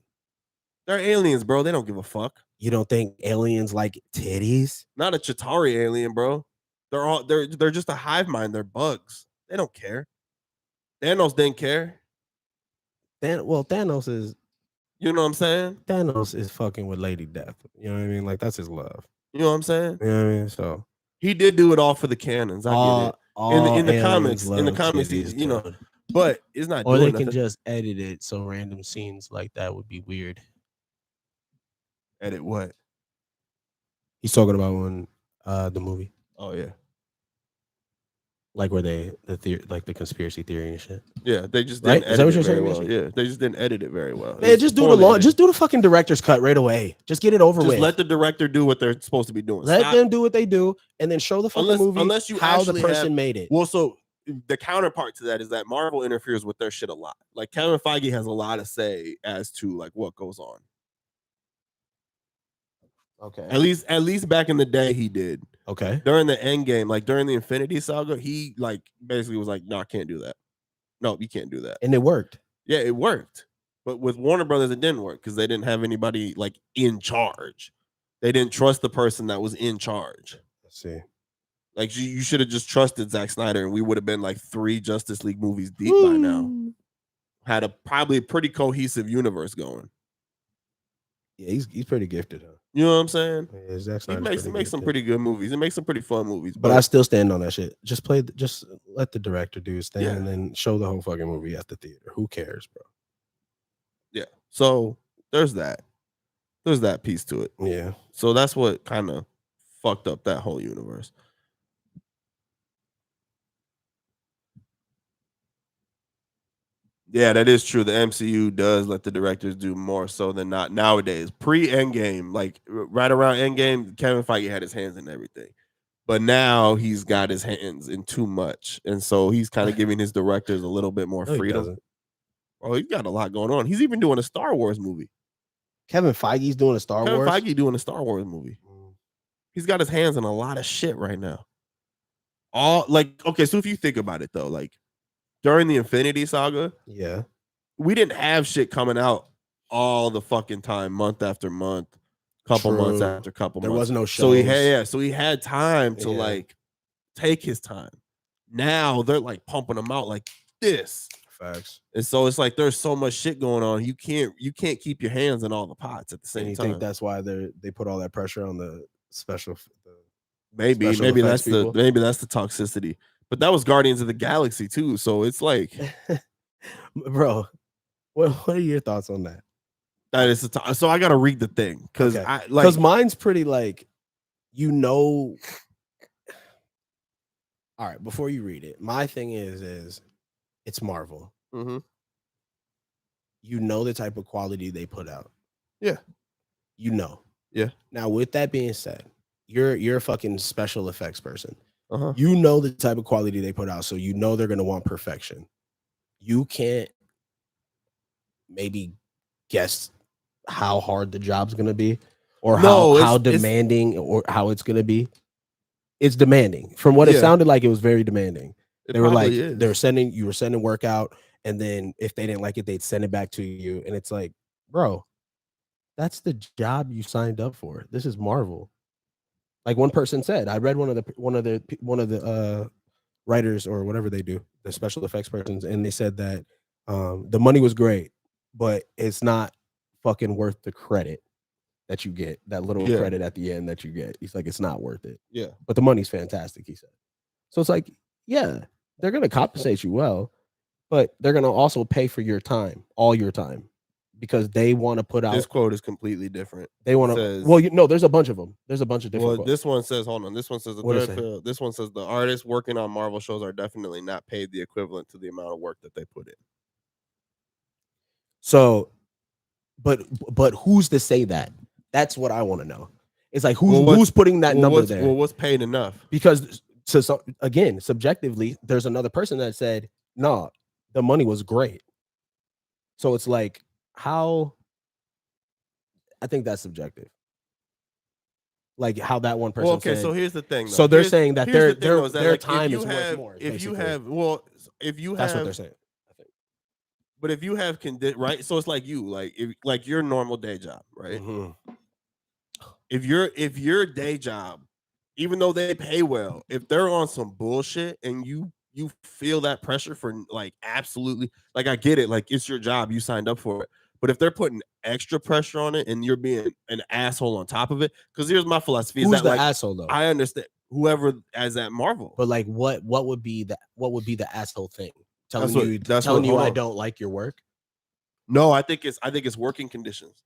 Speaker 1: They're aliens, bro. They don't give a fuck.
Speaker 2: You don't think aliens like titties?
Speaker 1: Not a Chitauri alien, bro. They're just a hive mind. They're bugs. They don't care. Thanos didn't care.
Speaker 2: Thanos is.
Speaker 1: You know what I'm saying?
Speaker 2: Thanos is fucking with Lady Death. You know what I mean? Like that's his love.
Speaker 1: You know what I'm saying?
Speaker 2: You know what I mean? So
Speaker 1: he did do it all for the canons. I get it. In the comics, you know. But it's not.
Speaker 2: Or they can just edit it so random scenes like that would be weird.
Speaker 1: Edit what?
Speaker 2: He's talking about when the movie.
Speaker 1: Oh yeah.
Speaker 2: Like where the conspiracy theory and shit.
Speaker 1: Yeah, they just didn't edit it very well. Yeah, they just didn't edit it very well.
Speaker 2: Man, just do the fucking director's cut right away. Just get it over with.
Speaker 1: Just let the director do what they're supposed to be doing.
Speaker 2: Let them do what they do, and then show the fucking movie
Speaker 1: unless you
Speaker 2: how the person made it.
Speaker 1: Well, so the counterpart to that is that Marvel interferes with their shit a lot. Like Kevin Feige has a lot to say as to like what goes on.
Speaker 2: Okay.
Speaker 1: At least back in the day he did.
Speaker 2: Okay.
Speaker 1: During the end game, like during the Infinity Saga, he like basically was like, no, I can't do that. No, you can't do that.
Speaker 2: And it worked.
Speaker 1: Yeah, it worked. But with Warner Brothers, it didn't work because they didn't have anybody like in charge. They didn't trust the person that was in charge.
Speaker 2: Let's see.
Speaker 1: Like you should have just trusted Zack Snyder, and we would have been like 3 Justice League movies deep by now. Had probably a pretty cohesive universe going.
Speaker 2: Yeah, he's pretty gifted, huh?
Speaker 1: You know what I'm saying?
Speaker 2: Yeah, Zack
Speaker 1: Snyder makes some pretty good movies. It makes some pretty fun movies.
Speaker 2: But I still stand on that shit. Just let the director do his thing and then show the whole fucking movie at the theater. Who cares, bro?
Speaker 1: Yeah. So there's that. There's that piece to it.
Speaker 2: Yeah.
Speaker 1: So that's what kind of fucked up that whole universe. Yeah, that is true. The MCU does let the directors do more so than not nowadays. Pre-Endgame, like right around Endgame, Kevin Feige had his hands in everything. But now he's got his hands in too much. And so he's kind of giving his directors a little bit more freedom. Oh, he's got a lot going on. He's even doing a Star Wars movie.
Speaker 2: Kevin Feige's doing a Star Wars?
Speaker 1: Kevin Feige doing a Star Wars movie. He's got his hands in a lot of shit right now. So if you think about it though, like during the Infinity Saga,
Speaker 2: yeah,
Speaker 1: we didn't have shit coming out all the fucking time, month after month, couple months after couple
Speaker 2: There
Speaker 1: months.
Speaker 2: was no
Speaker 1: So he
Speaker 2: shows.
Speaker 1: had so he had time to like take his time. Now they're like pumping them out like this.
Speaker 2: Facts.
Speaker 1: And so it's like there's so much shit going on. You can't keep your hands in all the pots at the same
Speaker 2: And you
Speaker 1: time.
Speaker 2: think that's why they put all that pressure on the special
Speaker 1: maybe
Speaker 2: effects
Speaker 1: that's the toxicity. But that was Guardians of the Galaxy too. So it's like
Speaker 2: bro, what are your thoughts on that?
Speaker 1: that is so I gotta read the thing because
Speaker 2: mine's pretty like, all right, before you read it, my thing is it's Marvel.
Speaker 1: Mm-hmm.
Speaker 2: You know the type of quality they put out.
Speaker 1: Yeah.
Speaker 2: You know.
Speaker 1: Yeah.
Speaker 2: Now, with that being said, you're a fucking special effects person.
Speaker 1: Uh-huh.
Speaker 2: You know the type of quality they put out, so you know they're gonna want perfection. You can't maybe guess how hard the job's gonna be, or how demanding, or how it's gonna be. It's demanding. From what it sounded like, it was very demanding. They were like, you were sending work out, and then if they didn't like it, they'd send it back to you. And it's like, bro, that's the job you signed up for. This is Marvel. Like one person said, I read one of the writers or whatever they do, the special effects persons, and they said that the money was great, but it's not fucking worth the credit that you get, that little credit at the end that you get. He's like, it's not worth it.
Speaker 1: Yeah.
Speaker 2: But the money's fantastic, he said. So it's like, yeah, they're going to compensate you well, but they're going to also pay for your time, all your time, because they want to put out.
Speaker 1: This quote is completely different.
Speaker 2: They want to. There's a bunch of them. There's a bunch of different quotes.
Speaker 1: This one says, hold on. This one says, this one says the artists working on Marvel shows are definitely not paid the equivalent to the amount of work that they put in.
Speaker 2: So, but who's to say that? That's what I want to know. It's like who's putting that number there?
Speaker 1: Well, what's paid enough?
Speaker 2: Because again, subjectively, there's another person that said, no, the money was great. So it's like, how? I think that's subjective. Like how that one person said.
Speaker 1: So here's the thing. Though.
Speaker 2: So they're saying that their time is worth more.
Speaker 1: If you have,
Speaker 2: that's what they're saying. I think.
Speaker 1: But if you have right, so it's like like your normal day job, right?
Speaker 2: Mm-hmm.
Speaker 1: If your day job, even though they pay well, if they're on some bullshit and you feel that pressure for like absolutely, like I get it, like it's your job, you signed up for it. But if they're putting extra pressure on it and you're being an asshole on top of it, because here's my philosophy:
Speaker 2: who's
Speaker 1: is that
Speaker 2: the
Speaker 1: like
Speaker 2: asshole though?
Speaker 1: I understand whoever as at Marvel,
Speaker 2: but like what would be the asshole thing? Telling you I don't like your work.
Speaker 1: No, I think it's working conditions.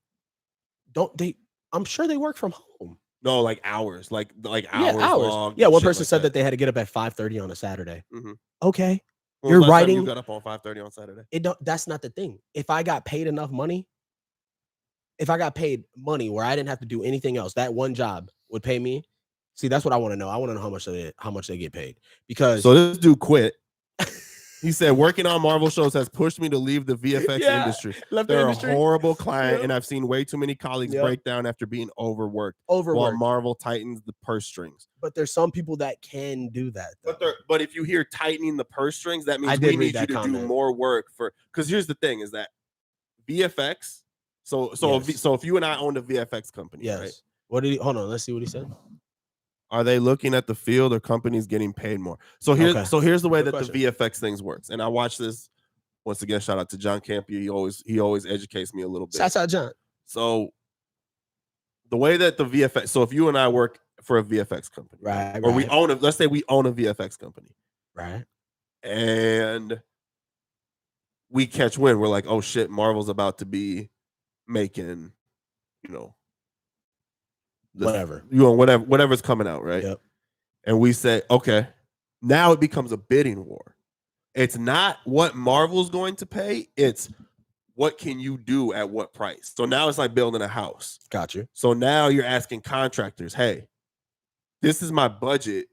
Speaker 2: Don't they? I'm sure they work from home.
Speaker 1: No, like hours, like hours.
Speaker 2: Long. Yeah, one person said that they had to get up at 5:30 on a Saturday.
Speaker 1: Mm-hmm.
Speaker 2: Okay, you're writing.
Speaker 1: You got up on 5:30 on Saturday.
Speaker 2: That's not the thing. If I got paid enough money, where I didn't have to do anything else, that one job would pay me. See, that's what I want to know. I want to know how much they get paid. Because
Speaker 1: so this dude quit. He said, working on Marvel shows has pushed me to leave the VFX industry. They're a horrible client, and I've seen way too many colleagues break down after being overworked. While Marvel tightens the purse strings.
Speaker 2: But there's some people that can do that.
Speaker 1: But if you hear tightening the purse strings, that means we need you to do more work for. Because here's the thing: is that VFX. So if you and I owned a VFX company, right?
Speaker 2: Hold on? Let's see what he said.
Speaker 1: Are they looking at the field or companies getting paid more? So here's the way that the VFX things works. And I watch this once again. Shout out to John Campia. He always educates me a little bit.
Speaker 2: Shout out John.
Speaker 1: So the way that the VFX. So if you and I work for a VFX company,
Speaker 2: right?
Speaker 1: Or we own let's say we own a VFX company,
Speaker 2: right?
Speaker 1: And we catch wind. We're like, oh shit, Marvel's about to be making, whatever's coming out, right?
Speaker 2: Yep.
Speaker 1: And we say, okay, now it becomes a bidding war. It's not what Marvel's going to pay, it's what can you do at what price. So now it's like building a house.
Speaker 2: Gotcha.
Speaker 1: So now you're asking contractors, hey, this is my budget.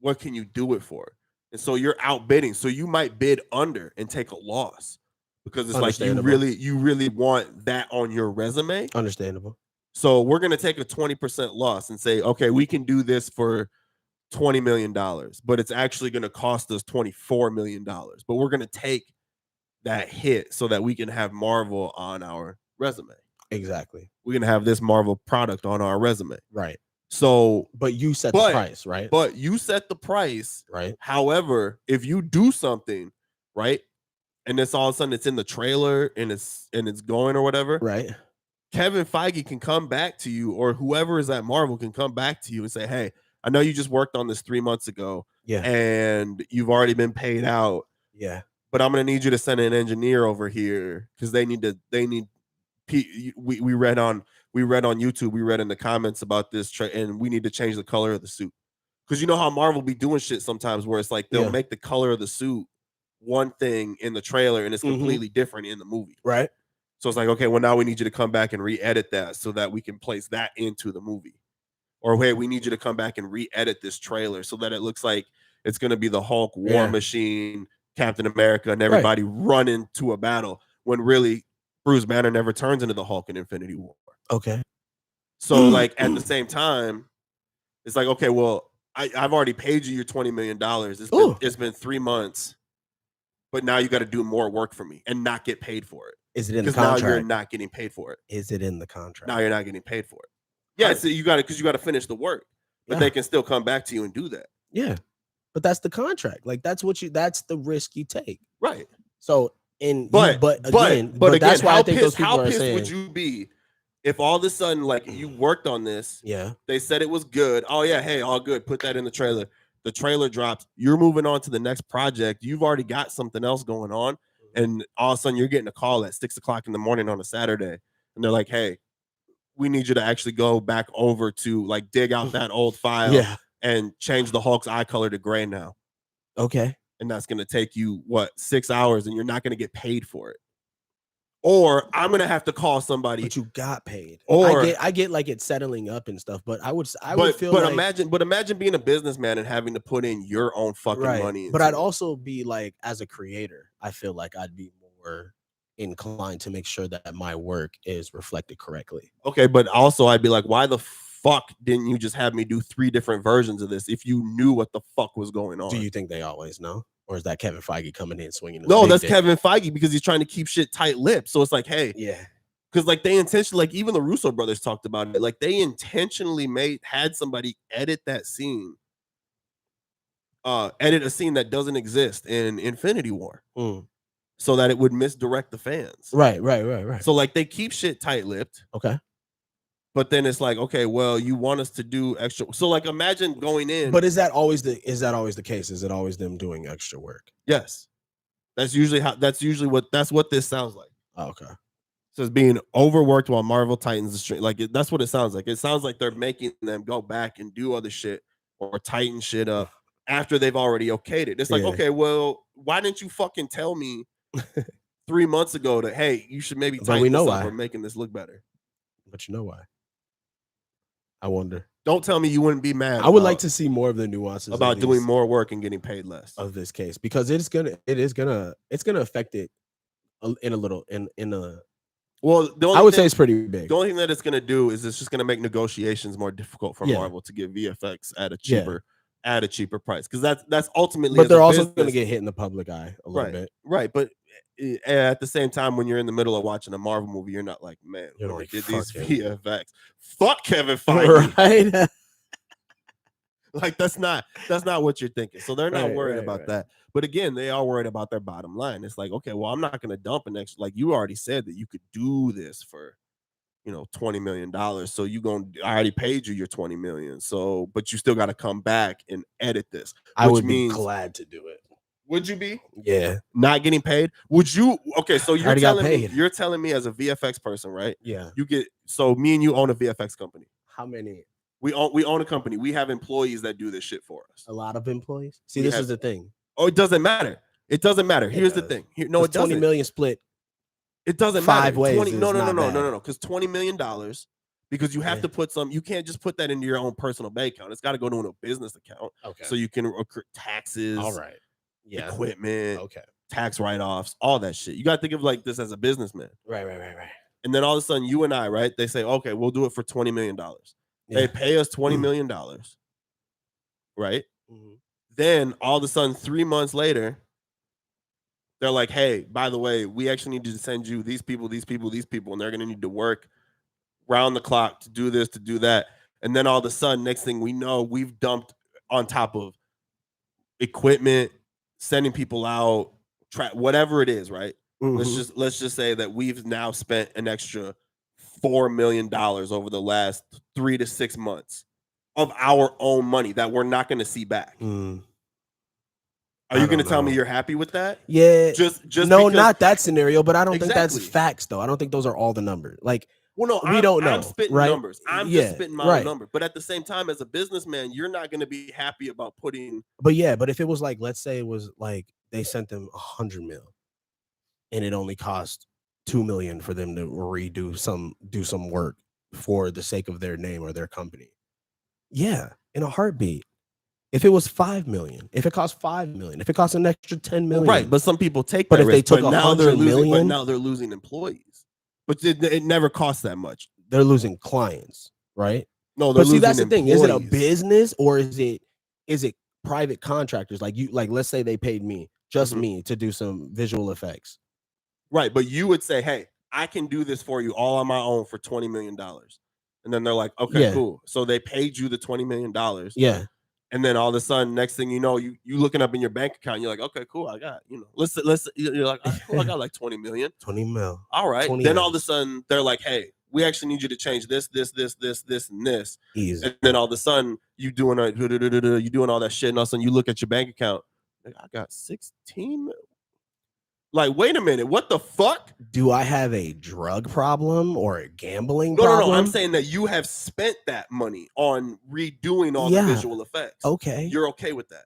Speaker 1: What can you do it for? And so you're outbidding. So you might bid under and take a loss because it's like you really want that on your resume.
Speaker 2: Understandable.
Speaker 1: So we're going to take a 20% loss and say, okay, we can do this for $20 million, but it's actually going to cost us $24 million. But we're going to take that hit so that we can have Marvel on our resume.
Speaker 2: Exactly.
Speaker 1: We can have this Marvel product on our resume.
Speaker 2: Right.
Speaker 1: So,
Speaker 2: but you set the price, right?
Speaker 1: But you set the price,
Speaker 2: right?
Speaker 1: However, if you do something, right, and it's all of a sudden it's in the trailer and it's going or whatever,
Speaker 2: right?
Speaker 1: Kevin Feige can come back to you, or whoever is at Marvel can come back to you and say, "Hey, I know you just worked on this 3 months ago,
Speaker 2: Yeah,
Speaker 1: and you've already been paid out.
Speaker 2: Yeah,
Speaker 1: but I'm gonna need you to send an engineer over here because they need. We read on YouTube, we read in the comments about this, and we need to change the color of the suit because you know how Marvel be doing shit sometimes where it's like they'll
Speaker 2: Yeah.
Speaker 1: make the color of the suit one thing in the trailer and it's completely different in the movie,
Speaker 2: right?
Speaker 1: So it's like, okay, well now we need you to come back and re-edit that so that we can place that into the movie, or hey, we need you to come back and re-edit this trailer so that it looks like it's going to be the Hulk, War Machine, Captain America, and everybody running to a battle when really Bruce Banner never turns into the Hulk in Infinity War.
Speaker 2: Okay.
Speaker 1: So like at the same time, it's like, okay, well, I've already paid you your $20 million. It's been 3 months, but now you got to do more work for me and not get paid for it.
Speaker 2: Is it in the contract?
Speaker 1: Now you're not getting paid for it.
Speaker 2: Is it in the contract?
Speaker 1: Now you're not getting paid for it. Yeah, so you got to, because you got to finish the work, but they can still come back to you and do that.
Speaker 2: Yeah, but that's the contract. Like that's the risk you take.
Speaker 1: Right.
Speaker 2: So
Speaker 1: but again,
Speaker 2: that's why I think those people
Speaker 1: how
Speaker 2: are
Speaker 1: pissed
Speaker 2: saying,
Speaker 1: would you be if all of a sudden, like, you worked on this?
Speaker 2: Yeah.
Speaker 1: They said it was good. Oh yeah, hey, all good. Put that in the trailer. The trailer drops. You're moving on to the next project. You've already got something else going on, and all of a sudden you're getting a call at 6 o'clock in the morning on a Saturday, and they're like, "Hey, we need you to actually go back over to like dig out that old file and change the Hulk's eye color to gray now."
Speaker 2: Okay.
Speaker 1: And that's going to take you 6 hours, and you're not going to get paid for it. Or I'm going to have to call somebody.
Speaker 2: But you got paid.
Speaker 1: Or
Speaker 2: I get like it's settling up and stuff, but I would feel
Speaker 1: but
Speaker 2: like,
Speaker 1: imagine being a businessman and having to put in your own fucking money.
Speaker 2: But I'd also be like, as a creator, I feel like I'd be more inclined to make sure that my work is reflected correctly.
Speaker 1: Okay, but also I'd be like, why the fuck didn't you just have me do 3 different versions of this if you knew what the fuck was going on?
Speaker 2: Do you think they always know? Or is that Kevin Feige coming in swinging?
Speaker 1: No, that's Kevin Feige because he's trying to keep shit tight-lipped. So it's like, hey,
Speaker 2: yeah,
Speaker 1: because like they intentionally, like even the Russo brothers talked about it. Like they intentionally had somebody edit that scene, edit a scene that doesn't exist in Infinity War, so that it would misdirect the fans.
Speaker 2: Right.
Speaker 1: So like they keep shit tight-lipped.
Speaker 2: Okay.
Speaker 1: But then it's like, okay, well, you want us to do extra. So like, imagine going in.
Speaker 2: But is that always the case? Is it always them doing extra work?
Speaker 1: Yes, that's usually what this sounds like.
Speaker 2: Oh, okay.
Speaker 1: So it's being overworked while Marvel tightens the string. Like that's what it sounds like. It sounds like they're making them go back and do other shit or tighten shit up after they've already okayed it. It's like, okay, well, why didn't you fucking tell me 3 months ago that, hey, you should maybe tighten this up or making this look better?
Speaker 2: But you know why? I wonder.
Speaker 1: Don't tell me you wouldn't be mad.
Speaker 2: I would like to see more of the nuances
Speaker 1: about doing more work and getting paid less
Speaker 2: of this case, because it's gonna affect it in a.
Speaker 1: Well,
Speaker 2: I would say it's pretty big.
Speaker 1: The only thing that it's gonna do is it's just gonna make negotiations more difficult for Marvel to get VFX at a cheaper price, because that's ultimately.
Speaker 2: But they're also gonna get hit in the public eye a little bit,
Speaker 1: right? But at the same time, when you're in the middle of watching a Marvel movie, you're not like, man, who did these VFX? Fuck Kevin Feige,
Speaker 2: right?
Speaker 1: Like that's not what you're thinking. So they're not worried about that. But again, they are worried about their bottom line. It's like, okay, well, I'm not going to dump an extra. Like you already said that you could do this for, $20 million. So I already paid you your 20 million. So, but you still got to come back and edit this.
Speaker 2: I would be glad to do it.
Speaker 1: Would you be?
Speaker 2: Yeah.
Speaker 1: Not getting paid? Would you? Okay, so you're telling me as a VFX person, right?
Speaker 2: Yeah.
Speaker 1: So me and you own a VFX company.
Speaker 2: How many?
Speaker 1: We own a company. We have employees that do this shit for us.
Speaker 2: A lot of employees. See, this is the thing.
Speaker 1: Oh, it doesn't matter. It doesn't matter. Here's the thing. It doesn't.
Speaker 2: 20 million split.
Speaker 1: It doesn't matter.
Speaker 2: 5 ways.
Speaker 1: 20, no. Because $20 million, because you have to put you can't just put that into your own personal bank account. It's got to go to a business account.
Speaker 2: Okay.
Speaker 1: So you can accrue taxes.
Speaker 2: All right. Yeah.
Speaker 1: Equipment.
Speaker 2: Okay.
Speaker 1: Tax write-offs, all that shit. You got to think of like this as a businessman.
Speaker 2: Right.
Speaker 1: And then all of a sudden, you and I, right? They say, okay, we'll do it for $20 million. They pay us $20 million, right? Mm-hmm. Then all of a sudden, 3 months later, They're like, hey, by the way, we actually need to send you these people, these people, these people, and they're going to need to work round the clock to do this, to do that. And then all of a sudden, next thing we know, we've dumped on top of equipment, sending people out, whatever it is, right? Let's just say that we've now spent an extra $4 million over the last 3 to 6 months of our own money that we're not going to see back. Are you going to tell me you're happy with that?
Speaker 2: Yeah.
Speaker 1: Just
Speaker 2: no,
Speaker 1: because,
Speaker 2: not that scenario, but I don't think that's facts though. I don't think those are all the numbers. Like,
Speaker 1: well, no,
Speaker 2: we don't know.
Speaker 1: I'm spitting
Speaker 2: right?
Speaker 1: numbers. I'm just spitting my own number. But at the same time, as a businessman, you're not going to be happy about putting.
Speaker 2: But yeah, but if it was like, let's say it was like they sent them 100 mil, and it only cost 2 million for them to do some work for the sake of their name or their company. Yeah, in a heartbeat. If it was 5 million, if it cost 5 million, if it costs an extra 10 million,
Speaker 1: right? But some people take that.
Speaker 2: But if
Speaker 1: risk,
Speaker 2: they took 100 million,
Speaker 1: but now they're losing employees. But it never costs that much.
Speaker 2: They're losing clients, right?
Speaker 1: No,
Speaker 2: but see, that's the thing. Is it a business or is it private contractors? Like let's say they paid me, just me, to do some visual effects.
Speaker 1: Right, but you would say, hey, I can do this for you all on my own for $20 million. And then they're like, okay, cool. So they paid you the $20 million.
Speaker 2: Yeah.
Speaker 1: And then all of a sudden, next thing you know, you looking up in your bank account, you're like, okay, cool, I got, you're like, oh, cool, I got like 20 million.
Speaker 2: 20 mil.
Speaker 1: All right. Then all of a sudden, they're like, hey, we actually need you to change this, and this.
Speaker 2: Easy.
Speaker 1: And then all of a sudden, you doing all that shit, and all of a sudden you look at your bank account, like, I got 16 mil. Like, wait a minute, what the fuck?
Speaker 2: Do I have a drug problem or a gambling problem?
Speaker 1: No. I'm saying that you have spent that money on redoing all the visual effects.
Speaker 2: Okay.
Speaker 1: You're okay with that.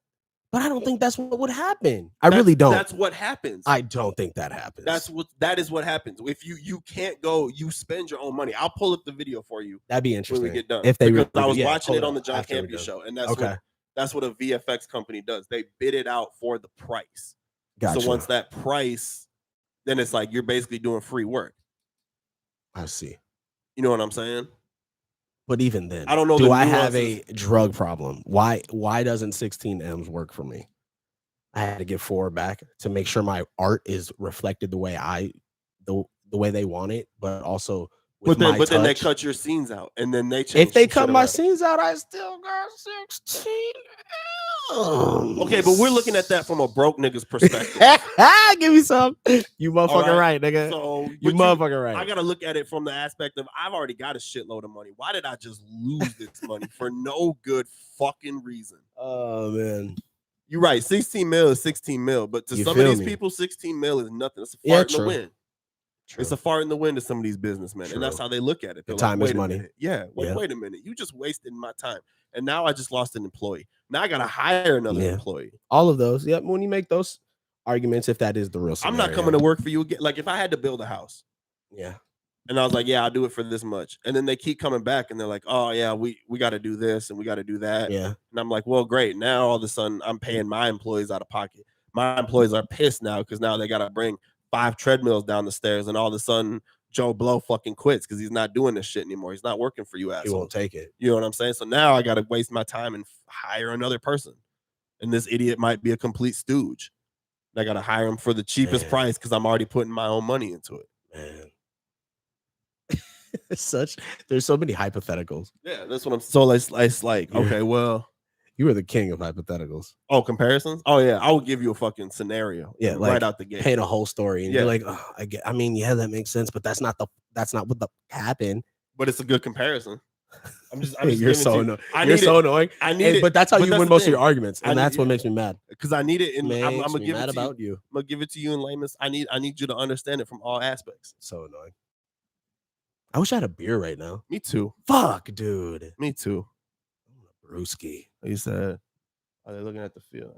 Speaker 2: But I don't think that's what would happen. I really don't.
Speaker 1: That's what happens.
Speaker 2: I don't think that happens.
Speaker 1: That is what happens. If you can't go, you spend your own money. I'll pull up the video for you.
Speaker 2: That'd be interesting
Speaker 1: when we get done.
Speaker 2: If they
Speaker 1: because I was watching it on the John Campia show, and that's
Speaker 2: okay.
Speaker 1: That's what a VFX company does. They bid it out for the price.
Speaker 2: Gotcha.
Speaker 1: So once that price, then it's like you're basically doing free work.
Speaker 2: I see.
Speaker 1: You know what I'm saying?
Speaker 2: But even then,
Speaker 1: I don't know.
Speaker 2: Do I have a drug problem? Why doesn't 16 M's work for me? I had to get 4 back to make sure my art is reflected the way the way they want it, but also with
Speaker 1: but then they cut your scenes out, and then they change.
Speaker 2: If they cut my scenes out, I still got 16 M's.
Speaker 1: Okay, but we're looking at that from a broke nigga's perspective.
Speaker 2: Give me some. You motherfucking right, nigga.
Speaker 1: So
Speaker 2: you motherfucking right.
Speaker 1: I gotta look at it from the aspect of I've already got a shitload of money. Why did I just lose this money for no good fucking reason?
Speaker 2: Oh man.
Speaker 1: You're right. 16 mil is 16 mil, but to some of these people, 16 mil is nothing. It's a fart in the wind. True. It's a fart in the wind to some of these businessmen, and that's how they look at it.
Speaker 2: The time is money.
Speaker 1: Yeah. Wait a minute. You just wasted my time, and now I just lost an employee. Now I gotta hire another employee.
Speaker 2: All of those. Yep. When you make those arguments, if that is the real scenario.
Speaker 1: I'm not coming to work for you again. Like if I had to build a house.
Speaker 2: Yeah.
Speaker 1: And I was like, yeah, I'll do it for this much. And then they keep coming back and they're like, oh yeah, we got to do this and we got to do that.
Speaker 2: Yeah.
Speaker 1: And I'm like, well, great. Now all of a sudden I'm paying my employees out of pocket. My employees are pissed now because now they got to bring 5 treadmills down the stairs. And all of a sudden Joe Blow fucking quits because he's not doing this shit anymore. He's not working for you, asshole.
Speaker 2: He won't take it.
Speaker 1: You know what I'm saying? So now I got to waste my time and hire another person. And this idiot might be a complete stooge. And I got to hire him for the cheapest price because I'm already putting my own money into it.
Speaker 2: Man. There's so many hypotheticals.
Speaker 1: Yeah, that's what I'm. So it's like, okay, well,
Speaker 2: you were the king of hypotheticals.
Speaker 1: Oh, comparisons. Oh yeah, I will give you a fucking scenario.
Speaker 2: Yeah,
Speaker 1: right out the gate,
Speaker 2: paint a whole story, and you're like, oh, I mean, yeah, that makes sense, but that's not what happened.
Speaker 1: But it's a good comparison. I'm just
Speaker 2: you're so annoying. You're so annoying.
Speaker 1: I need it,
Speaker 2: but that's how you win most of your arguments, and that's what makes me mad.
Speaker 1: Because I need it, and I'm gonna give
Speaker 2: it
Speaker 1: to you. I'm gonna give it to you in layman's. I need you to understand it from all aspects.
Speaker 2: So annoying. I wish I had a beer right now.
Speaker 1: Me too.
Speaker 2: Fuck, dude.
Speaker 1: Me too.
Speaker 2: Brewski.
Speaker 1: He said, "Are they looking at the field?"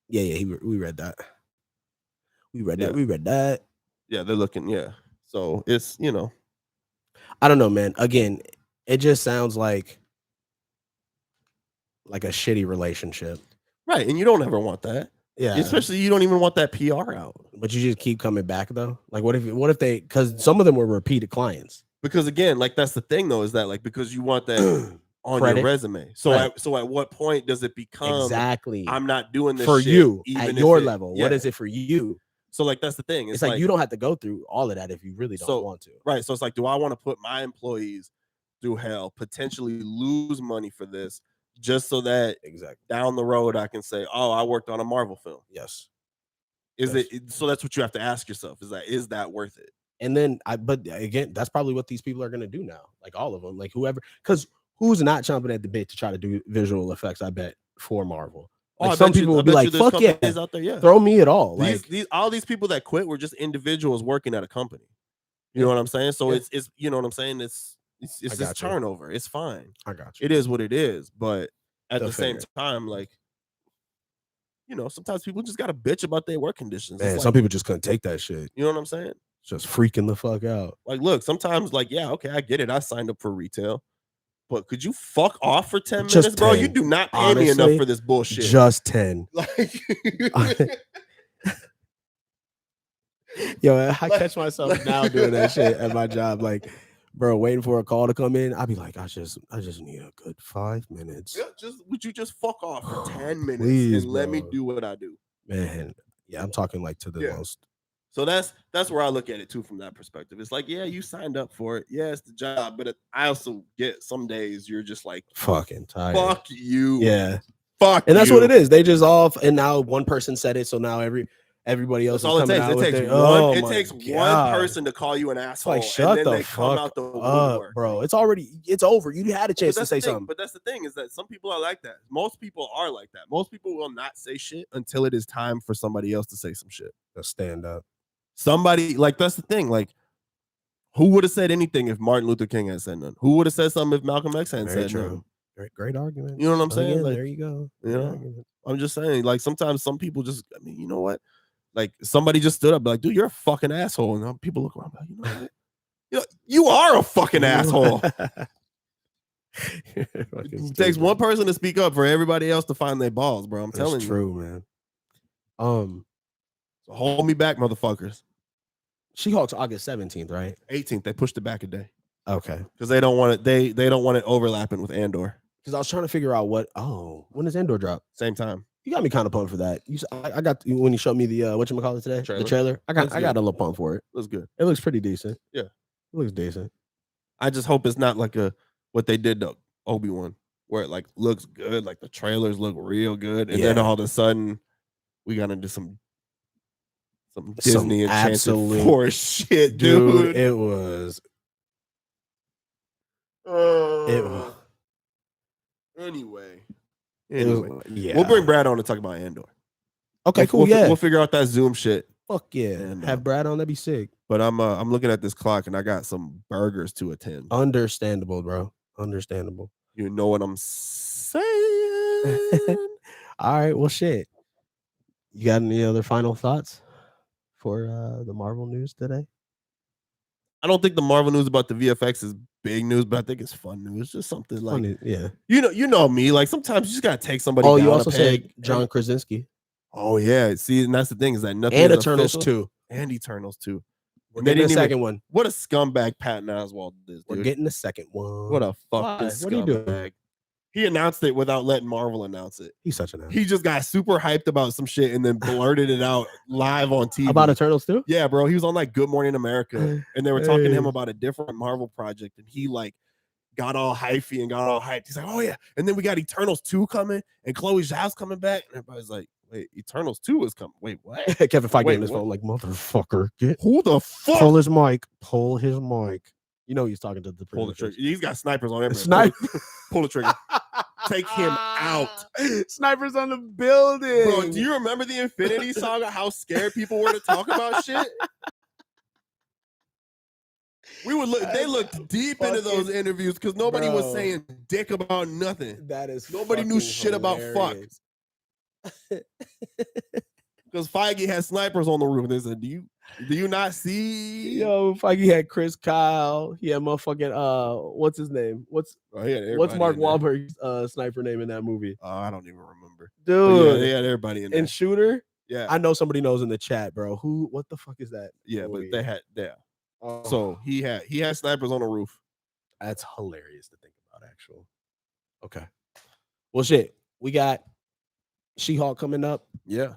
Speaker 2: Yeah. We read that. We read that.
Speaker 1: Yeah, they're looking. Yeah. So it's
Speaker 2: I don't know, man. Again, it just sounds like a shitty relationship,
Speaker 1: right? And you don't ever want that.
Speaker 2: Yeah,
Speaker 1: especially you don't even want that PR out.
Speaker 2: But you just keep coming back though. Like, what if they? Because some of them were repeated clients.
Speaker 1: Because again, like that's the thing though, is that like because you want that, on
Speaker 2: credit.
Speaker 1: your resume. So at what point does it become
Speaker 2: exactly
Speaker 1: I'm not doing this
Speaker 2: for
Speaker 1: shit
Speaker 2: you
Speaker 1: even
Speaker 2: at your
Speaker 1: if
Speaker 2: level?
Speaker 1: Yeah.
Speaker 2: What is it for you?
Speaker 1: So like that's the thing.
Speaker 2: It's like you don't have to go through all of that if you really don't want to.
Speaker 1: Right. So it's like, do I want to put my employees through hell, potentially lose money for this, just so that down the road I can say, oh, I worked on a Marvel film?
Speaker 2: Yes.
Speaker 1: Is it so? That's what you have to ask yourself: is that worth it?
Speaker 2: And then but again, that's probably what these people are gonna do now. Like all of them, like whoever, because who's not chomping at the bit to try to do visual effects? I bet for Marvel. Like some people will be like, "Fuck yeah,
Speaker 1: out there, yeah,
Speaker 2: throw me at all."
Speaker 1: These all these people that quit were just individuals working at a company. You know what I'm saying? So it's you know what I'm saying? It's just turnover. It's fine.
Speaker 2: I got you.
Speaker 1: It is what it is. But at the same time, like, you know, sometimes people just gotta bitch about their work conditions.
Speaker 2: Man, some people just couldn't take that shit.
Speaker 1: You know what I'm saying?
Speaker 2: Just freaking the fuck out.
Speaker 1: Like, look, sometimes, like, yeah, okay, I get it. I signed up for retail, but could you fuck off for 10 minutes, bro? You do not pay me enough for this bullshit.
Speaker 2: Just 10. Like, yo, I catch myself now doing that shit at my job. Like, bro, waiting for a call to come in. I'd be like, I just need a good 5 minutes.
Speaker 1: Yeah, would you just fuck off for 10 minutes please, and let me do what I do?
Speaker 2: Man, yeah, I'm talking like to the most.
Speaker 1: So that's where I look at it too from that perspective. It's like, yeah, you signed up for it. Yeah, it's the job, but I also get some days you're just like
Speaker 2: fucking tired.
Speaker 1: Fuck you.
Speaker 2: Yeah.
Speaker 1: Fuck
Speaker 2: and that's what it is. They just off, and now one person said it, so now everybody else
Speaker 1: that's
Speaker 2: is
Speaker 1: all
Speaker 2: coming
Speaker 1: it takes. It takes one person to call you an asshole.
Speaker 2: Like, shut
Speaker 1: and then
Speaker 2: the fuck
Speaker 1: out the
Speaker 2: up, bro. It's over. You had a chance to say something.
Speaker 1: But that's the thing is that some people are like that. Most people are like that. Most people will not say shit until it is time for somebody else to say some shit.
Speaker 2: They'll stand up.
Speaker 1: Somebody, like, that's the thing. Like, who would have said anything if Martin Luther King had said nothing? Who would have said something if Malcolm X had said nothing?
Speaker 2: Great argument.
Speaker 1: You know what I'm saying?
Speaker 2: Again,
Speaker 1: like,
Speaker 2: there you go.
Speaker 1: You know, I'm just saying, like, sometimes some people just, I mean, you know what? Like, somebody just stood up, like, dude, you're a fucking asshole. And people look around, like, you know what? You are a fucking asshole. It takes one person to speak up for everybody else to find their balls, bro. I'm telling you.
Speaker 2: It's true, man.
Speaker 1: So hold me back, motherfuckers.
Speaker 2: She-Hulk's August 17th, right?
Speaker 1: 18th. They pushed it back a day.
Speaker 2: Okay.
Speaker 1: Because they don't want it. They don't want it overlapping with Andor.
Speaker 2: Because I was trying to figure out when does Andor drop?
Speaker 1: Same time.
Speaker 2: You got me kind of pumped for that. I got when you showed me the whatchamacallit today, the trailer. I got a little pump for it.
Speaker 1: It was good.
Speaker 2: It looks pretty decent.
Speaker 1: Yeah,
Speaker 2: it looks decent.
Speaker 1: I just hope it's not like what they did to Obi-Wan, where it like looks good, like the trailers look real good, and then all of a sudden we got into some Disney Enchanted Forest shit, dude.
Speaker 2: It was.
Speaker 1: Anyway,
Speaker 2: yeah,
Speaker 1: we'll bring Brad on to talk about Andor.
Speaker 2: Okay, cool.
Speaker 1: We'll figure out that Zoom shit.
Speaker 2: Fuck yeah, and have Brad on. That'd be sick.
Speaker 1: But I'm looking at this clock and I got some burgers to attend.
Speaker 2: Understandable, bro. Understandable.
Speaker 1: You know what I'm saying?
Speaker 2: All right. Well, shit. You got any other final thoughts for the Marvel news today?
Speaker 1: I don't think the Marvel news about the VFX is big news, but I think it's fun news. Just something like,
Speaker 2: funny, yeah.
Speaker 1: You know me. Like sometimes you just gotta take somebody.
Speaker 2: Oh,
Speaker 1: down
Speaker 2: you also
Speaker 1: a
Speaker 2: said
Speaker 1: peg.
Speaker 2: John Krasinski.
Speaker 1: Oh yeah. See, and that's the thing is that nothing.
Speaker 2: And
Speaker 1: is
Speaker 2: Eternals
Speaker 1: official.
Speaker 2: 2.
Speaker 1: And Eternals 2.
Speaker 2: We're getting the second one.
Speaker 1: What a scumbag Patton Oswalt is, dude.
Speaker 2: We're getting the second one.
Speaker 1: What a fucking scumbag. What are you doing? He announced it without letting Marvel announce it.
Speaker 2: He's such an ass.
Speaker 1: He just got super hyped about some shit and then blurted it out live on TV.
Speaker 2: About Eternals 2?
Speaker 1: Yeah, bro. He was on like Good Morning America and they were talking to him about a different Marvel project and he like got all hypey and got all hyped. He's like, oh yeah. And then we got Eternals 2 coming and Chloe Zhao's coming back. And everybody's like, wait, Eternals 2 is coming. Wait, what?
Speaker 2: Kevin Feige on his phone like, motherfucker.
Speaker 1: Who the fuck?
Speaker 2: Pull his mic. Pull his mic. You know he's talking to the
Speaker 1: pull the trigger. He's got snipers on him. Pull the trigger. Take him out.
Speaker 2: Snipers on the building.
Speaker 1: Bro, do you remember the Infinity Saga? How scared people were to talk about shit? They looked deep into those interviews because nobody was saying dick about nothing.
Speaker 2: That is
Speaker 1: nobody knew shit
Speaker 2: hilarious.
Speaker 1: About fuck. Because Feige had snipers on the roof. They said, do you not see?
Speaker 2: Yo, Feige had Chris Kyle. He had motherfucking what's his name? What's Mark Wahlberg's sniper name in that movie?
Speaker 1: I don't even remember.
Speaker 2: Dude,
Speaker 1: yeah, they had everybody in there.
Speaker 2: And Shooter?
Speaker 1: Yeah.
Speaker 2: I know somebody knows in the chat, bro. What the fuck is that?
Speaker 1: Yeah, movie? But they had So he had snipers on the roof.
Speaker 2: That's hilarious to think about, actually. Okay. Well, shit. We got She-Hulk coming up.
Speaker 1: Yeah.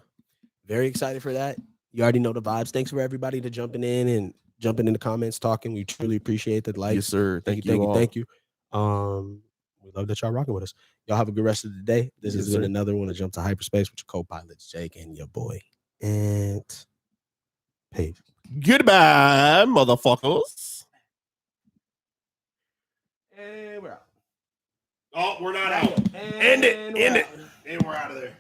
Speaker 2: Very excited for that. You already know the vibes. Thanks for everybody to jumping in the comments, talking. We truly appreciate the likes.
Speaker 1: Yes, sir. Thank
Speaker 2: you.
Speaker 1: all.
Speaker 2: Thank you. We love that y'all rocking with us. Y'all have a good rest of the day. This has been another one to Jump to Hyperspace with your co-pilots, Jake and your boy. And peace.
Speaker 1: Goodbye, motherfuckers.
Speaker 2: And we're out.
Speaker 1: Oh, we're not out. End it. And we're out of there.